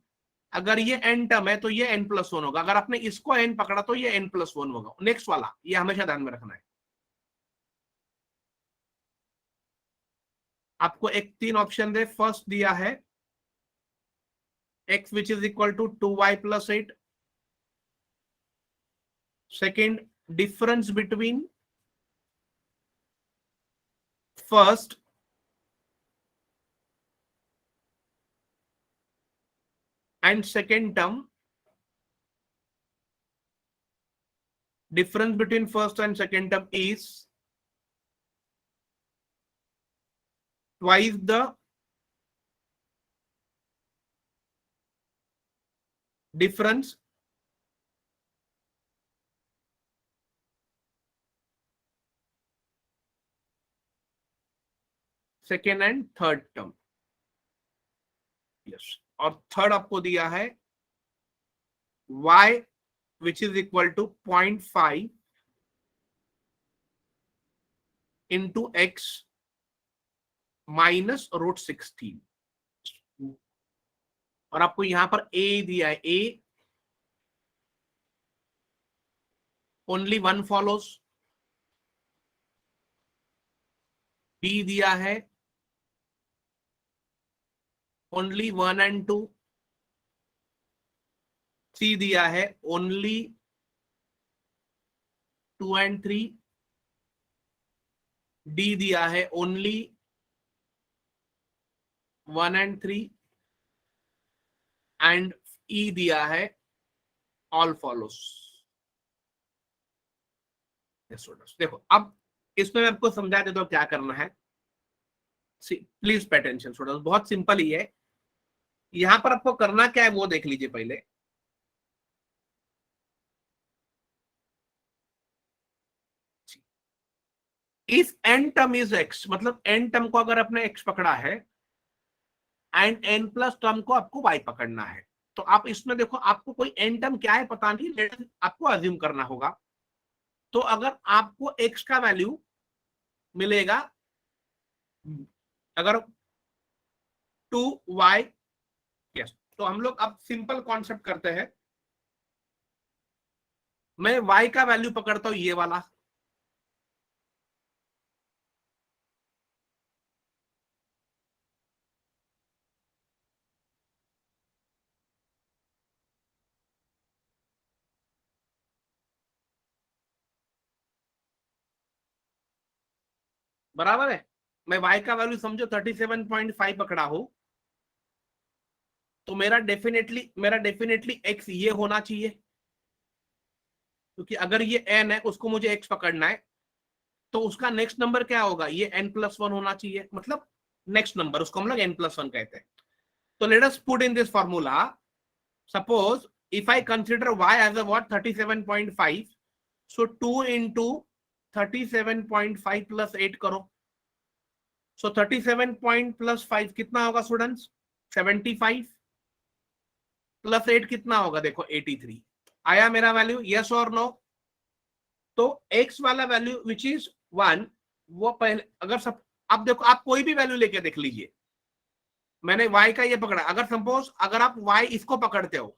अगर ये n टर्म है तो ये n+1 होगा, अगर आपने इसको n पकड़ा तो ये n+1 होगा नेक्स्ट वाला, ये हमेशा ध्यान में रखना है। आपको एक 3 ऑप्शन दे, फर्स्ट दिया है x which is equal to 2y+8, second difference between first and second term, difference between first and second term is twice the difference second and third term। Yes, और थर्ड आपको दिया है y which is equal to 0.5 into x minus √16, और आपको यहां पर a दिया है, a ओनली 1 फॉलोज, b दिया है ओनली 1 and 2, c दिया है ओनली 2 and 3, d दिया है ओनली 1 and 3, एंड e दिया है ऑल फॉलोस। देखो अब इसमें मैं आपको समझा देता हूं क्या करना है, प्लीज पे अटेंशन स्टूडेंट्स, बहुत सिंपल ही है। यहां पर आपको करना क्या है वो देख लीजिए पहले। If n term is x, मतलब n टर्म को अगर आपने x पकड़ा है एंड n प्लस टर्म को आपको y पकड़ना है, तो आप इसमें देखो आपको कोई n टर्म क्या है पता नहीं, आपको अज्यूम करना होगा। तो अगर आपको x का वैल्यू मिलेगा, अगर 2y, यस, तो हम लोग अब सिंपल कॉन्सेप्ट करते हैं। मैं y का वैल्यू पकड़ता हूं ये वाला, बराबर है। मैं y का वैल्यू समझो 37.5 पकड़ा हो, तो मेरा डेफिनेटली x ये होना चाहिए, क्योंकि अगर ये n है उसको मुझे x पकड़ना है, तो उसका नेक्स्ट नंबर क्या होगा, ये n+1 होना चाहिए, मतलब नेक्स्ट नंबर, उसको हम लोग n+1 कहते हैं। तो let us put in this formula, suppose if I consider y as a what 37.5, so 2 into 37.5 plus 8 करो, सो 37+ 5 कितना होगा स्टूडेंट्स, 75 प्लस 8 कितना होगा, देखो 83। आया मेरा वैल्यू, यस और नो? तो x वाला वैल्यू विच इज 1, वो पहले अगर सब, आप देखो आप कोई भी वैल्यू लेके देख लीजिए, मैंने y का ये पकड़ा, अगर सपोज अगर आप y इसको पकड़ते हो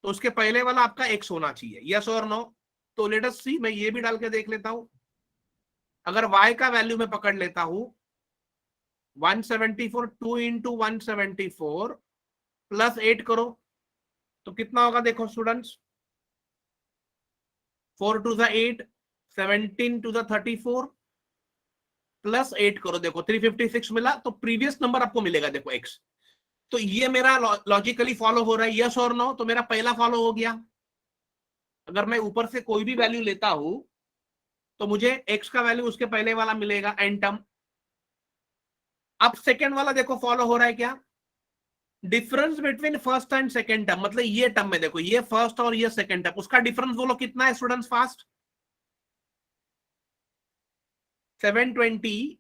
तो उसके पहले वाला आपका x होना चाहिए, यस और नो? तो लेट अस सी, मैं ये भी डाल के देख लेता हूं। अगर y का वैल्यू मैं पकड़ लेता हूं 174, 2 into 174 प्लस 8 करो, तो कितना होगा देखो students, 4 to the 8, 17 to the 34 plus 8 करो, देखो 356 मिला, तो प्रीवियस नंबर आपको मिलेगा देखो x। तो ये मेरा लॉजिकली फॉलो हो रहा है, यस और नो? तो मेरा पहला फॉलो हो गया। अगर मैं ऊपर से कोई भी वैल्यू लेता हूं तो मुझे x का वैल्यू उसके पहले वाला मिलेगा n टर्म। अब सेकेंड वाला देखो फॉलो हो रहा है क्या, difference between first and second term, मतलब ये टर्म में देखो, ये फर्स्ट और ये सेकेंड टर्म, उसका डिफरेंस बोलो कितना है स्टूडेंट्स फास्ट? 720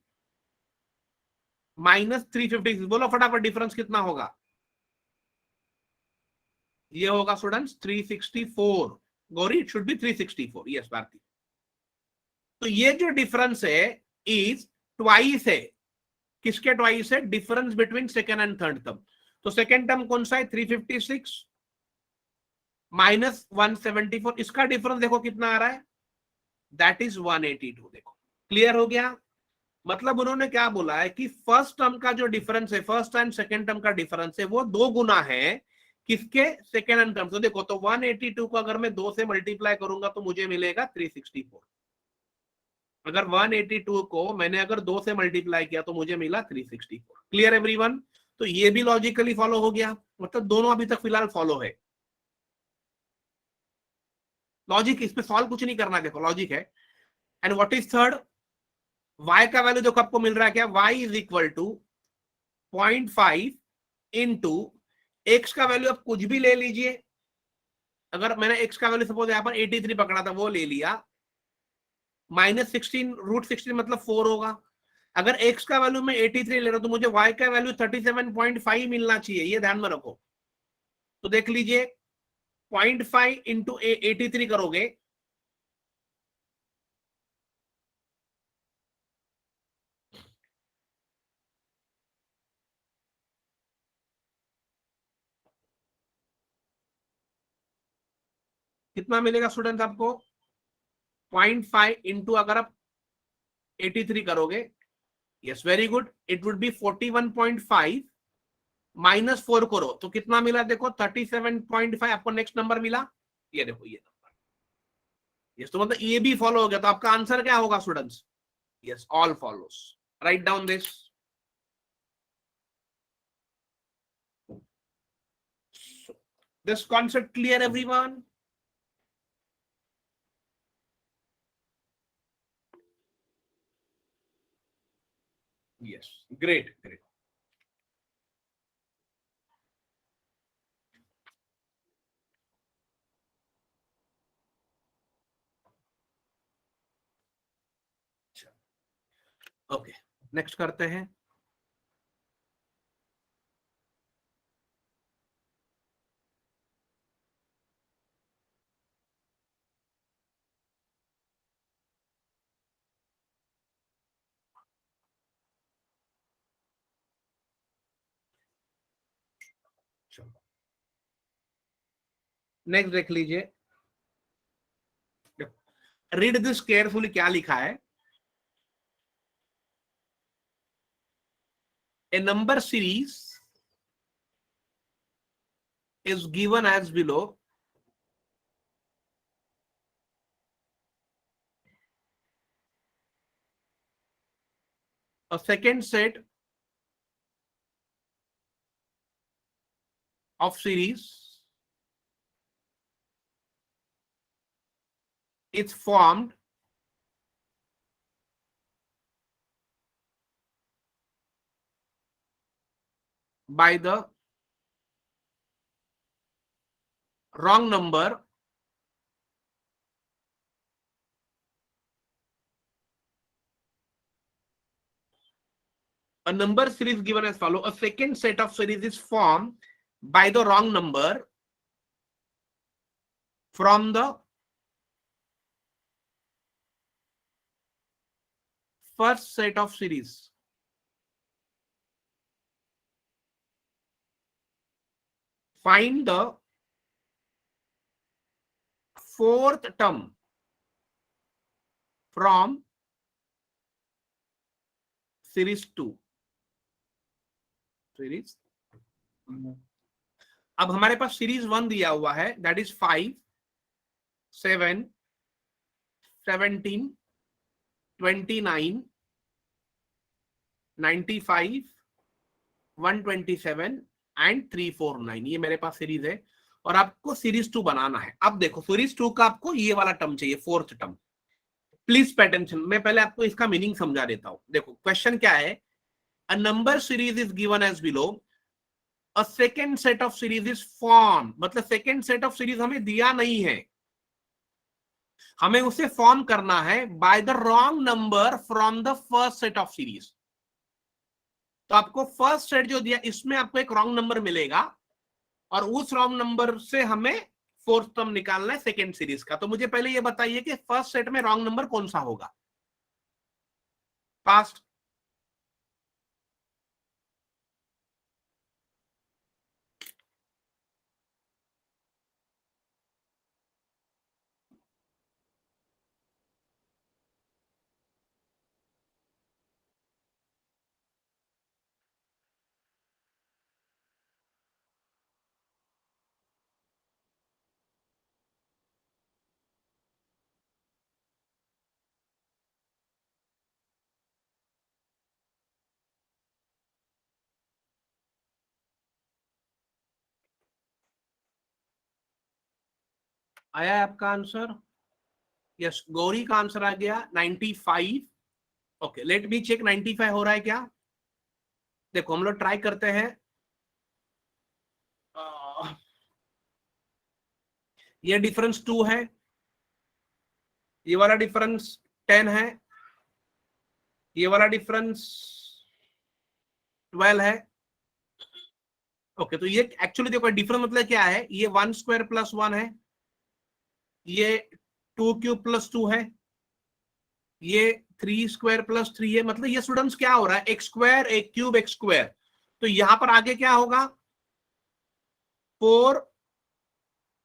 माइनस 356, बोलो फटाफट डिफरेंस कितना होगा? ये होगा students 364। Gauri it should be 364। Yes Bharti. तो ये जो डिफरेंस है इज ट्वाइस है, किसके ट्वाइस है? Difference between second and third term. तो सेकेंड टर्म कौन सा है? 356 माइनस 174, इसका डिफरेंस देखो कितना आ रहा है, दैट इज 182। देखो क्लियर हो गया? मतलब उन्होंने क्या बोला है कि फर्स्ट टर्म का जो डिफरेंस है, फर्स्ट एंड सेकेंड टर्म का डिफरेंस है, वो 2 गुना है किसके? Second and term. तो देखो, तो 182 को अगर मैं 2 से मल्टीप्लाई करूंगा तो मुझे मिलेगा 364। अगर 182 को मैंने अगर 2 से मल्टीप्लाई किया तो मुझे मिला 364। Clear everyone? तो ये भी लॉजिकली फॉलो हो गया, मतलब दोनों अभी तक फिलहाल फॉलो है। लॉजिक, इसमें सॉल्व कुछ नहीं करना, देखो लॉजिक है। And what is third? y का वैल्यू देखो आपको मिल रहा है क्या? y is equal to 0.5 into x का वैल्यू आप कुछ भी ले लीजिए। अगर मैंने x का वैल्यू सपोज यहां पर 83 पकड़ा था, वो ले लिया, माइनस 16 रूट 16 मतलब 4 होगा। अगर x का वैल्यू मैं 83 ले रहा हूं तो मुझे y का वैल्यू 37.5 मिलना चाहिए, ये ध्यान में रखो। तो देख लीजिए 0.5 इंटू 83 करोगे, कितना मिलेगा स्टूडेंट आपको? 0.5 इंटू अगर आप 83 करोगे, yes very good, it would be 41.5 minus 4 करो तो कितना मिला? देखो 37.5। आपको नेक्स्ट नंबर मिला, ये देखो ये नंबर। यस, तो मतलब ये भी फॉलो हो गया, तो आपका आंसर क्या होगा students? Yes, all follows. Right down this. This concept clear everyone? Yes, great great. Okay, next करते हैं। नेक्स्ट देख लीजिए, रीड दिस केयरफुली, क्या लिखा है? A number series is given as below. A second set of series is formed by the wrong number a number series given as follow. A second set of series is formed by the wrong number from the first set of series. Find the fourth term from series 2. Series, अब हमारे पास series 1 दिया हुआ है, that is 5, 7, 17, 29, 95, 127 and 349, ये मेरे पास series है। और आपको सीरीज 2 बनाना है। अब देखो सीरीज 2 का आपको ये वाला टर्म चाहिए, fourth term. Please pay attention, मैं पहले आपको इसका मीनिंग समझा देता हूं। देखो क्वेश्चन क्या है? A number series is given as below, a second set of series is form, मतलब सेकेंड सेट ऑफ सीरीज हमें दिया नहीं है, हमें उसे फॉर्म करना है by the wrong number from the first set of series. तो आपको फर्स्ट सेट जो दिया इसमें आपको एक रॉन्ग नंबर मिलेगा और उस रॉन्ग नंबर से हमें फोर्थ टर्म निकालना है सेकेंड सीरीज का। तो मुझे पहले ये बताइए कि फर्स्ट सेट में रॉन्ग नंबर कौन सा होगा। पास्ट, आया है आपका आंसर? यस, गौरी का आंसर आ गया 95। ओके, लेट मी चेक 95 हो रहा है क्या। देखो हम लोग ट्राई करते हैं। ये डिफरेंस 2 है, ये वाला डिफरेंस 10 है, ये वाला डिफरेंस 12 है। ओके, तो ये एक्चुअली देखो डिफरेंस मतलब क्या है, ये 1 स्क्वायर प्लस 1 है, ये 2 क्यूब प्लस 2 है, ये 3 स्क्वायर प्लस 3 है। मतलब ये स्टूडेंट्स क्या हो रहा है, एक्स स्क्वायर एक क्यूब एक्स स्क्वायर। तो यहां पर आगे क्या होगा, 4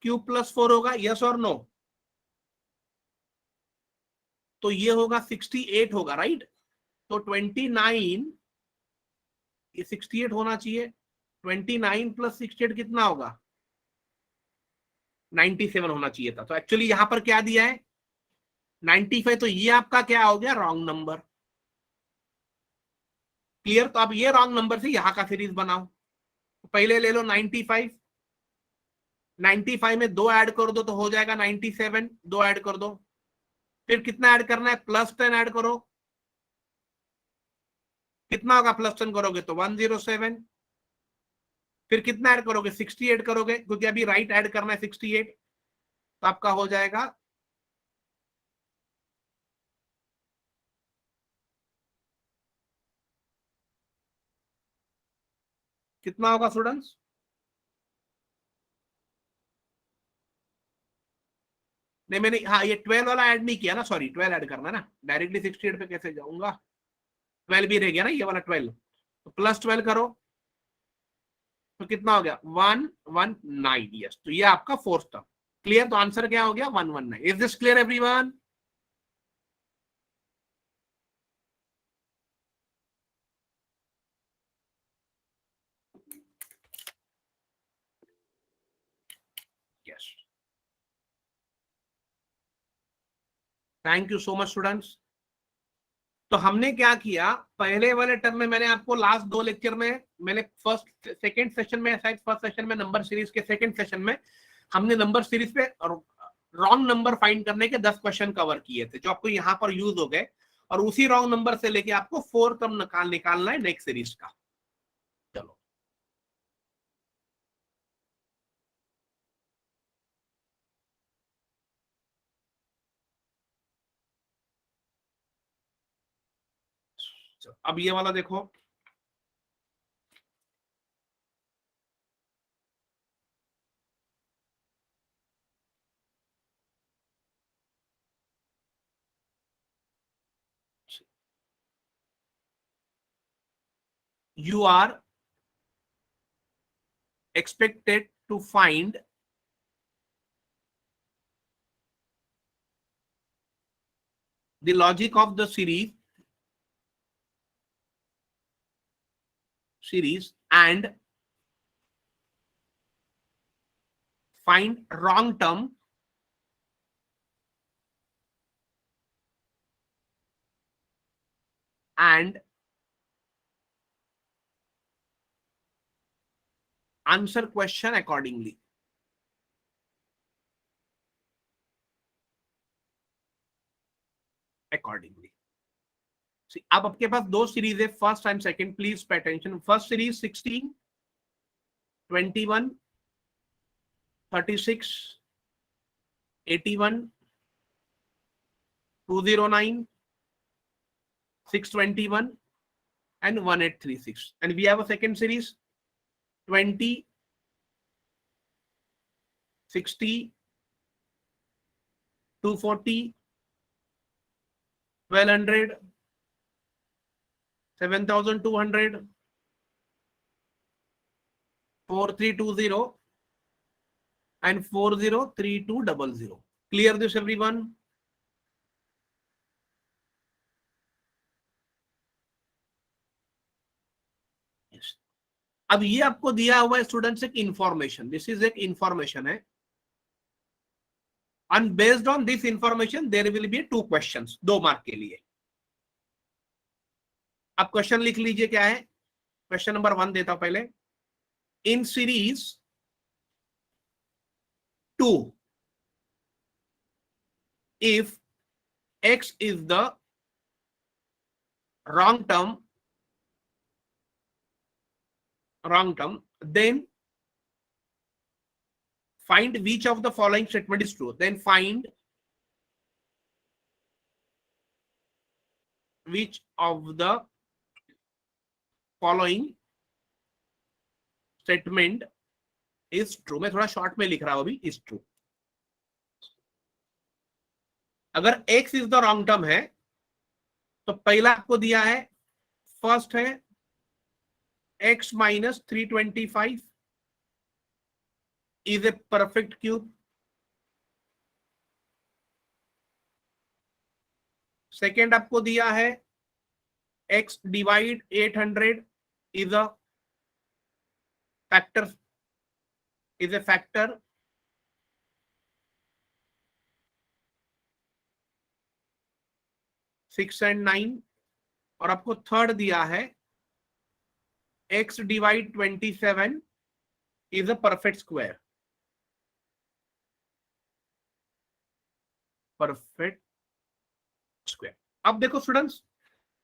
क्यूब प्लस 4 होगा, यस और नो। तो ये होगा 68 होगा, राइट। तो 29, ये 68 होना चाहिए। 29 प्लस 68 कितना होगा, 97 होना चाहिए था। तो एक्चुअली यहां पर क्या दिया है 95, तो ये आपका क्या हो गया, रॉन्ग नंबर। क्लियर। तो अब ये रॉन्ग नंबर से यहां का सीरीज बनाओ। तो पहले ले लो 95, 95 में 2 ऐड कर दो तो हो जाएगा 97, 2 ऐड कर दो। फिर कितना ऐड करना है, प्लस 10 ऐड करो। कितना होगा प्लस 10 करोगे तो 107। फिर कितना ऐड करोगे, 68 करोगे, क्योंकि अभी राइट ऐड करना है 68। तो आपका हो जाएगा कितना होगा स्टूडेंट्स, नहीं मैंने, हाँ ये 12 वाला ऐड नहीं किया ना, सॉरी 12 ऐड करना ना, डायरेक्टली 68 पे कैसे जाऊंगा। 12 भी रह गया ना, ये वाला 12, तो प्लस 12 करो। तो कितना हो गया 119। यस, तो ये आपका फोर्थ टर्म। क्लियर। तो आंसर क्या हो गया 119। Is this clear everyone. Yes, thank you so much students. तो हमने क्या किया, पहले वाले टर्म में मैंने आपको लास्ट 2 लेक्चर में, मैंने फर्स्ट सेकंड सेशन में, शायद फर्स्ट सेशन में नंबर सीरीज के सेकंड सेशन में हमने नंबर सीरीज पे रॉन्ग नंबर फाइंड करने के 10 क्वेश्चन कवर किए थे, जो आपको यहाँ पर यूज हो गए। और उसी रॉन्ग नंबर से लेके आपको 4 टर्म निकालना है नेक्स्ट सीरीज का। चलो, अब ये वाला देखो, you are expected to find the logic of the series and find wrong term and answer question accordingly. अब आपके पास 2 सीरीज है, first and second, please pay attention. First series 16 21, 36, 81, 209, 621 and 1836. And we have a second series 20, 60, 240, 1200, 7200, 4320 and 403200. Clear this everyone? Yes. अब ये आपको दिया हुआ है students एक इंफॉर्मेशन, दिस इज एक इंफॉर्मेशन है, and based on this information there will be 2 questions, 2 mark के लिए। अब क्वेश्चन लिख लीजिए क्या है। क्वेश्चन नंबर 1 देता हूं पहले। In series 2 if x is the wrong term, then find which of the following statement is true. Then find which of the following statement is true. मैं थोड़ा शॉर्ट में लिख रहा हूं अभी, is true. अगर x is the wrong term है तो पहला आपको दिया है, फर्स्ट है x minus 325 is a perfect cube. Second आपको दिया है x divide 800 is a factor, is a factor. Six and 9। और आपको थर्ड दिया है x divide 27 is a perfect square, perfect square. अब देखो स्टूडेंट्स,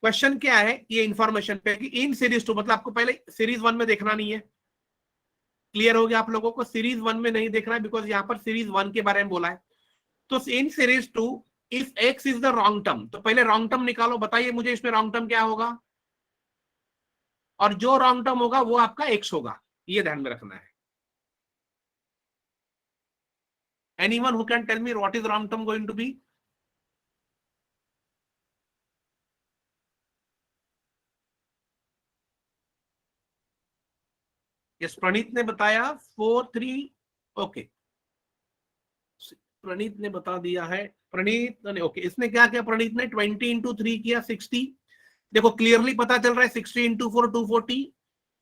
क्वेश्चन क्या है, ये इंफॉर्मेशन पे कि इन सीरीज 2, मतलब आपको पहले सीरीज 1 में देखना नहीं है। क्लियर हो गया आप लोगों को? सीरीज 1 में नहीं देखना है बिकॉज यहां पर सीरीज 1 के बारे में बोला है। तो in series 2 if x is the wrong term, तो पहले रॉन्ग टर्म निकालो, बताइए मुझे इसमें रॉन्ग टर्म क्या होगा, और जो रॉन्ग टर्म होगा वो आपका x होगा, ये ध्यान में रखना है। Anyone who can tell me what is wrong term going to be? Yes, Praneet ने बताया 4-3। ओके, प्रणीत ने बता दिया है। प्रणीत ने ओके, इसने क्या किया प्रणीत ने, 20 इंटू 3 किया 60। देखो क्लियरली पता चल रहा है 60 into 4 240,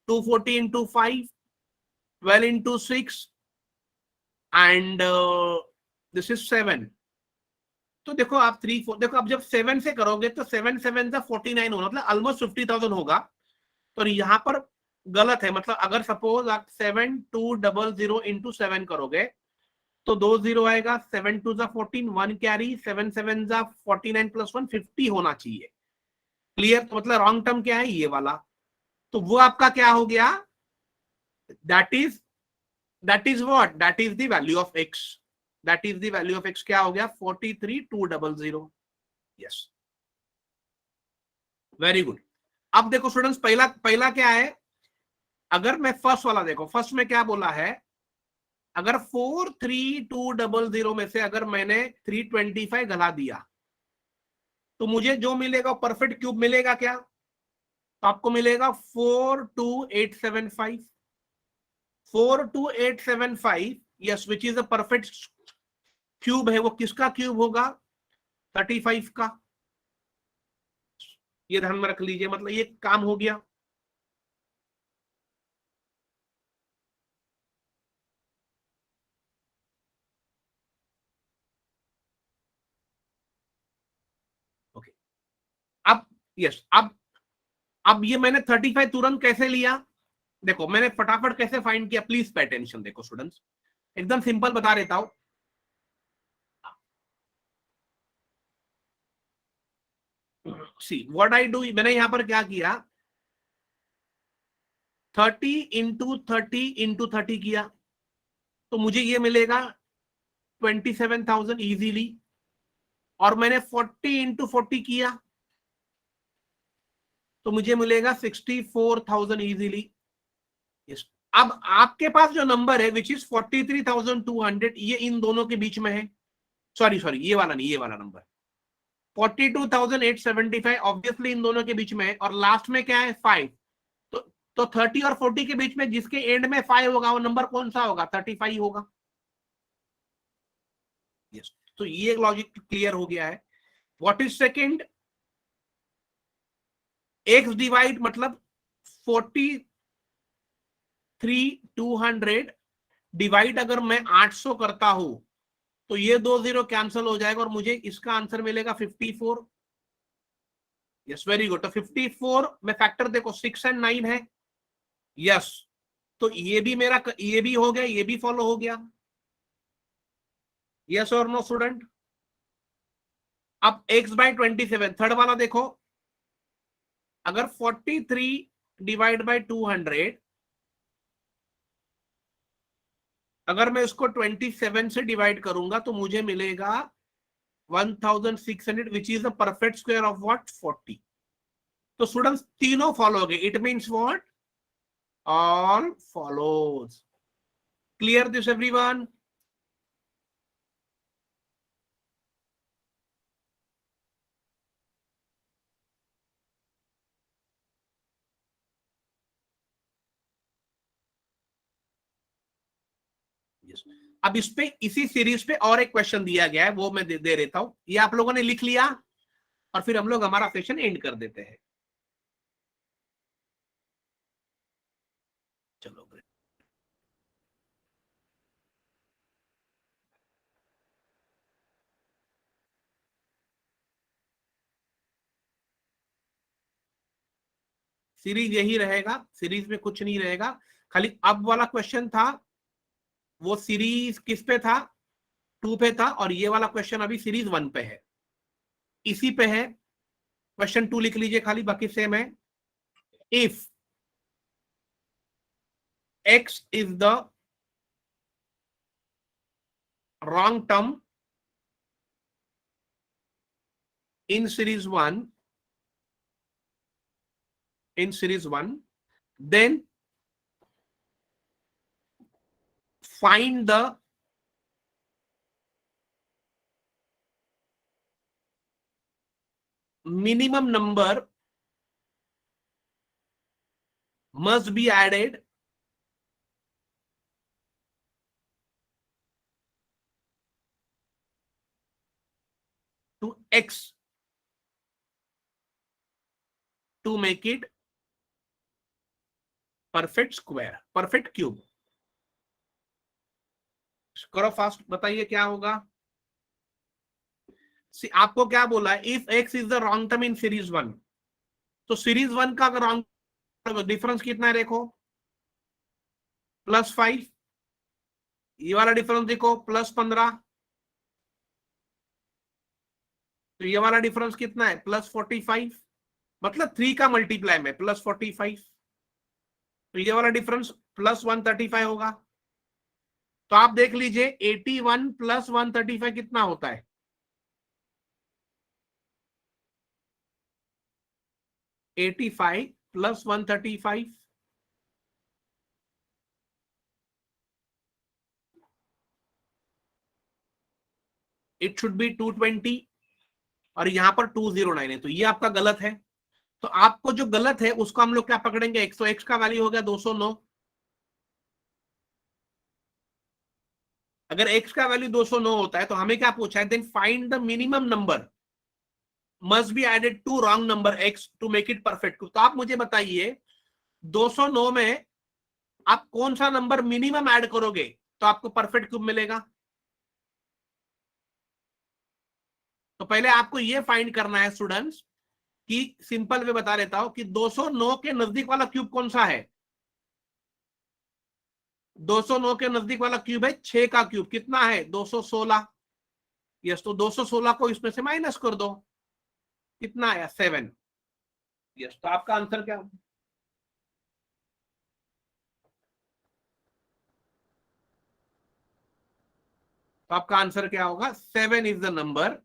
240 into 5 12 into 6 and this is 7। तो देखो आप 3-4, देखो आप जब 7 से करोगे तो 7 7 से 49 होना, मतलब ऑलमोस्ट 50,000 होगा। तो यहाँ पर गलत है, मतलब अगर सपोज आप 7200 इंटू 7 करोगे तो 2 0 आएगा, 7 2 जा 14, 1 कैरी, 7 7 जा 49 प्लस 1 50 होना चाहिए। क्लियर? तो मतलब रॉन्ग टर्म क्या है, ये वाला। तो वो आपका क्या हो गया, that is what, that is the value of x, that is the value of x क्या हो गया, 43,200। Yes, very good. अब देखो स्टूडेंट्स, पहला क्या है, अगर मैं फर्स्ट वाला देखो, फर्स्ट में क्या बोला है, अगर 43,200 में से अगर मैंने 325 गला दिया तो मुझे जो मिलेगा परफेक्ट क्यूब मिलेगा क्या, तो आपको मिलेगा 42875, 42875। Yes, which is a perfect cube है। वो किसका क्यूब होगा, 35 का। ये ध्यान में रख लीजिए, मतलब ये काम हो गया। ओके, अब यस, अब ये मैंने 35 तुरंत कैसे लिया, देखो मैंने फटाफट कैसे फाइंड किया, प्लीज पे अटेंशन। देखो स्टूडेंट्स, एकदम सिंपल बता देता हूं। सी व्हाट आई डू, मैंने यहां पर क्या किया, 30 इंटू 30 किया तो मुझे ये मिलेगा 27,000 इजीली, और मैंने 40 इंटू 40 किया तो मुझे मिलेगा 64,000 इजीली। अब आपके पास जो नंबर है विच इज 43,200, ये इन दोनों के बीच में है। सॉरी ये वाला नहीं, ये वाला नंबर 42,875 ऑब्वियसली इन दोनों के बीच में है, और लास्ट में क्या है 5। तो 30 और 40 के बीच में जिसके एंड में 5 होगा वो नंबर कौन सा होगा? 35 होगा। यस, तो ये लॉजिक क्लियर हो गया है। What is second? X divide मतलब 43,200 डिवाइड अगर मैं 800 करता हूं तो ये 2 0 कैंसिल हो जाएगा और मुझे इसका आंसर मिलेगा 54। Yes, very good. तो 54 में फैक्टर देखो 6 और 9 है। यस, तो ये भी मेरा, ये भी हो गया, ये भी फॉलो हो गया। यस और नो स्टूडेंट? अब x बाय 27 थर्ड वाला देखो, अगर 43 डिवाइड बाय 200, अगर मैं इसको 27 से डिवाइड करूंगा तो मुझे मिलेगा 1600, which is the perfect square of what? 40। तो स्टूडेंट्स तीनों फॉलो हो गए। It means what? All follows. Clear this everyone? अब इस पे, इसी सीरीज पे और एक क्वेश्चन दिया गया है, वो मैं दे देता हूं। ये आप लोगों ने लिख लिया और फिर हम लोग हमारा सेशन एंड कर देते हैं। चलो सीरीज यही रहेगा, सीरीज में कुछ नहीं रहेगा। खाली अब वाला क्वेश्चन था वो सीरीज किस पे था? 2 पे था, और ये वाला क्वेश्चन अभी सीरीज 1 पे है, इसी पे है। क्वेश्चन 2 लिख लीजिए खाली, बाकी सेम है। If x is the wrong term in series 1, then find the minimum number must be added to x to make it perfect square, perfect cube। करो फास्ट, बताइए क्या होगा। आपको क्या बोला है? If x is the wrong term in series 1, तो series 1 का अगर रॉन्ग डिफरेंस कितना है देखो, +5। ये वाला डिफरेंस देखो +15। तो ये वाला डिफरेंस कितना है? +45। मतलब 3 का मल्टीप्लाई में +45। तो ये वाला डिफरेंस +135 होगा। तो आप देख लीजिए 81 + 135 कितना होता है? 85 + 135, इट शुड बी 220, और यहां पर 209 है, तो ये आपका गलत है। तो आपको जो गलत है उसको हम लोग क्या पकड़ेंगे? x। तो x का वैल्यू हो गया 209। अगर x का वैल्यू 209 होता है तो हमें क्या पूछा है? Then find the minimum number must be added to wrong number x to make it perfect. तो आप मुझे बताइए 209 में आप कौन सा नंबर मिनिमम ऐड करोगे तो आपको परफेक्ट क्यूब मिलेगा? तो पहले आपको यह फाइंड करना है स्टूडेंट्स कि सिंपल वे बता देता हूं कि 209 के नजदीक वाला क्यूब कौन सा है? 209 के नजदीक वाला क्यूब है 6 का क्यूब। कितना है? 216। यस, तो 216 को इसमें से माइनस कर दो, कितना आया? 7। यस, तो आपका आंसर क्या? तो आपका आंसर क्या होगा? 7 इज द नंबर।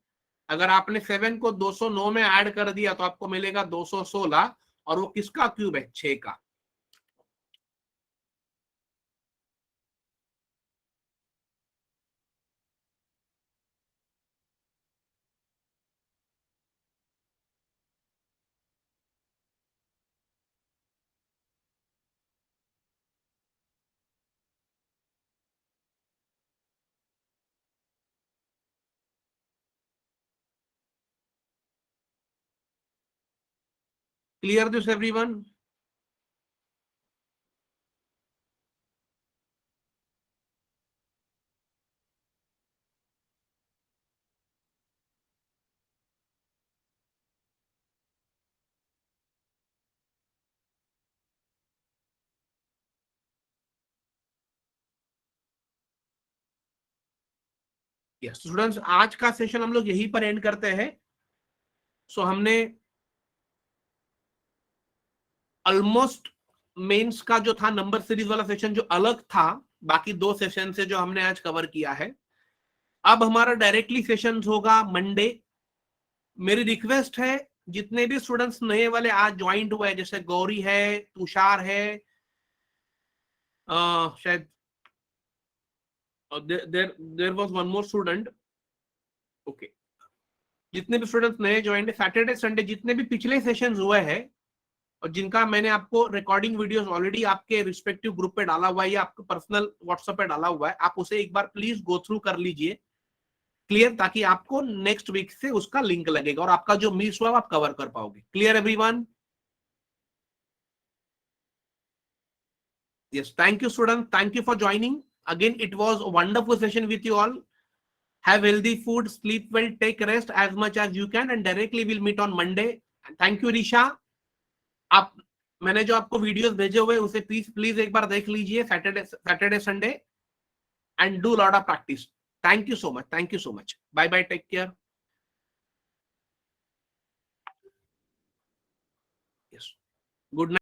अगर आपने 7 को 209 में ऐड कर दिया तो आपको मिलेगा 216, और वो किसका क्यूब है? 6 का। Clear this everyone? Yes students, आज का सेशन हम लोग यहीं पर एंड करते हैं। सो हमने ऑलमोस्ट मेंस का जो था नंबर सीरीज वाला सेशन जो अलग था बाकी 2 सेशन से, जो हमने आज कवर किया है। अब हमारा डायरेक्टली सेशन होगा मंडे। मेरी रिक्वेस्ट है, जितने भी स्टूडेंट्स नए वाले आज ज्वाइंट हुए हैं, जैसे गौरी है, तुषार है, शायद there was one more student. Okay, जितने भी स्टूडेंट्स नए ज्वाइंट है, सैटरडे संडे जितने भी पिछले सेशंस हुए हैं और जिनका मैंने आपको रिकॉर्डिंग वीडियोस ऑलरेडी आपके रिस्पेक्टिव ग्रुप पे डाला हुआ है या आपके पर्सनल व्हाट्सएप पे डाला हुआ है, आप उसे एक बार प्लीज गो थ्रू कर लीजिए। क्लियर? ताकि आपको नेक्स्ट वीक से उसका लिंक लगेगा और आपका जो मिस हुआ आप कवर कर पाओगे। Clear everyone? Yes, thank you, students. Thank you for joining. Again, it was a wonderful session with you all. Have healthy food, sleep well, take rest as much as you can, and directly we'll meet on Monday. Thank you, Risha. आप मैंने जो आपको videos भेजे हुए उसे please एक बार देख लीजिए Saturday Sunday, and do lot of practice. Thank you so much, thank you so much. Bye bye, take care. Yes, good night.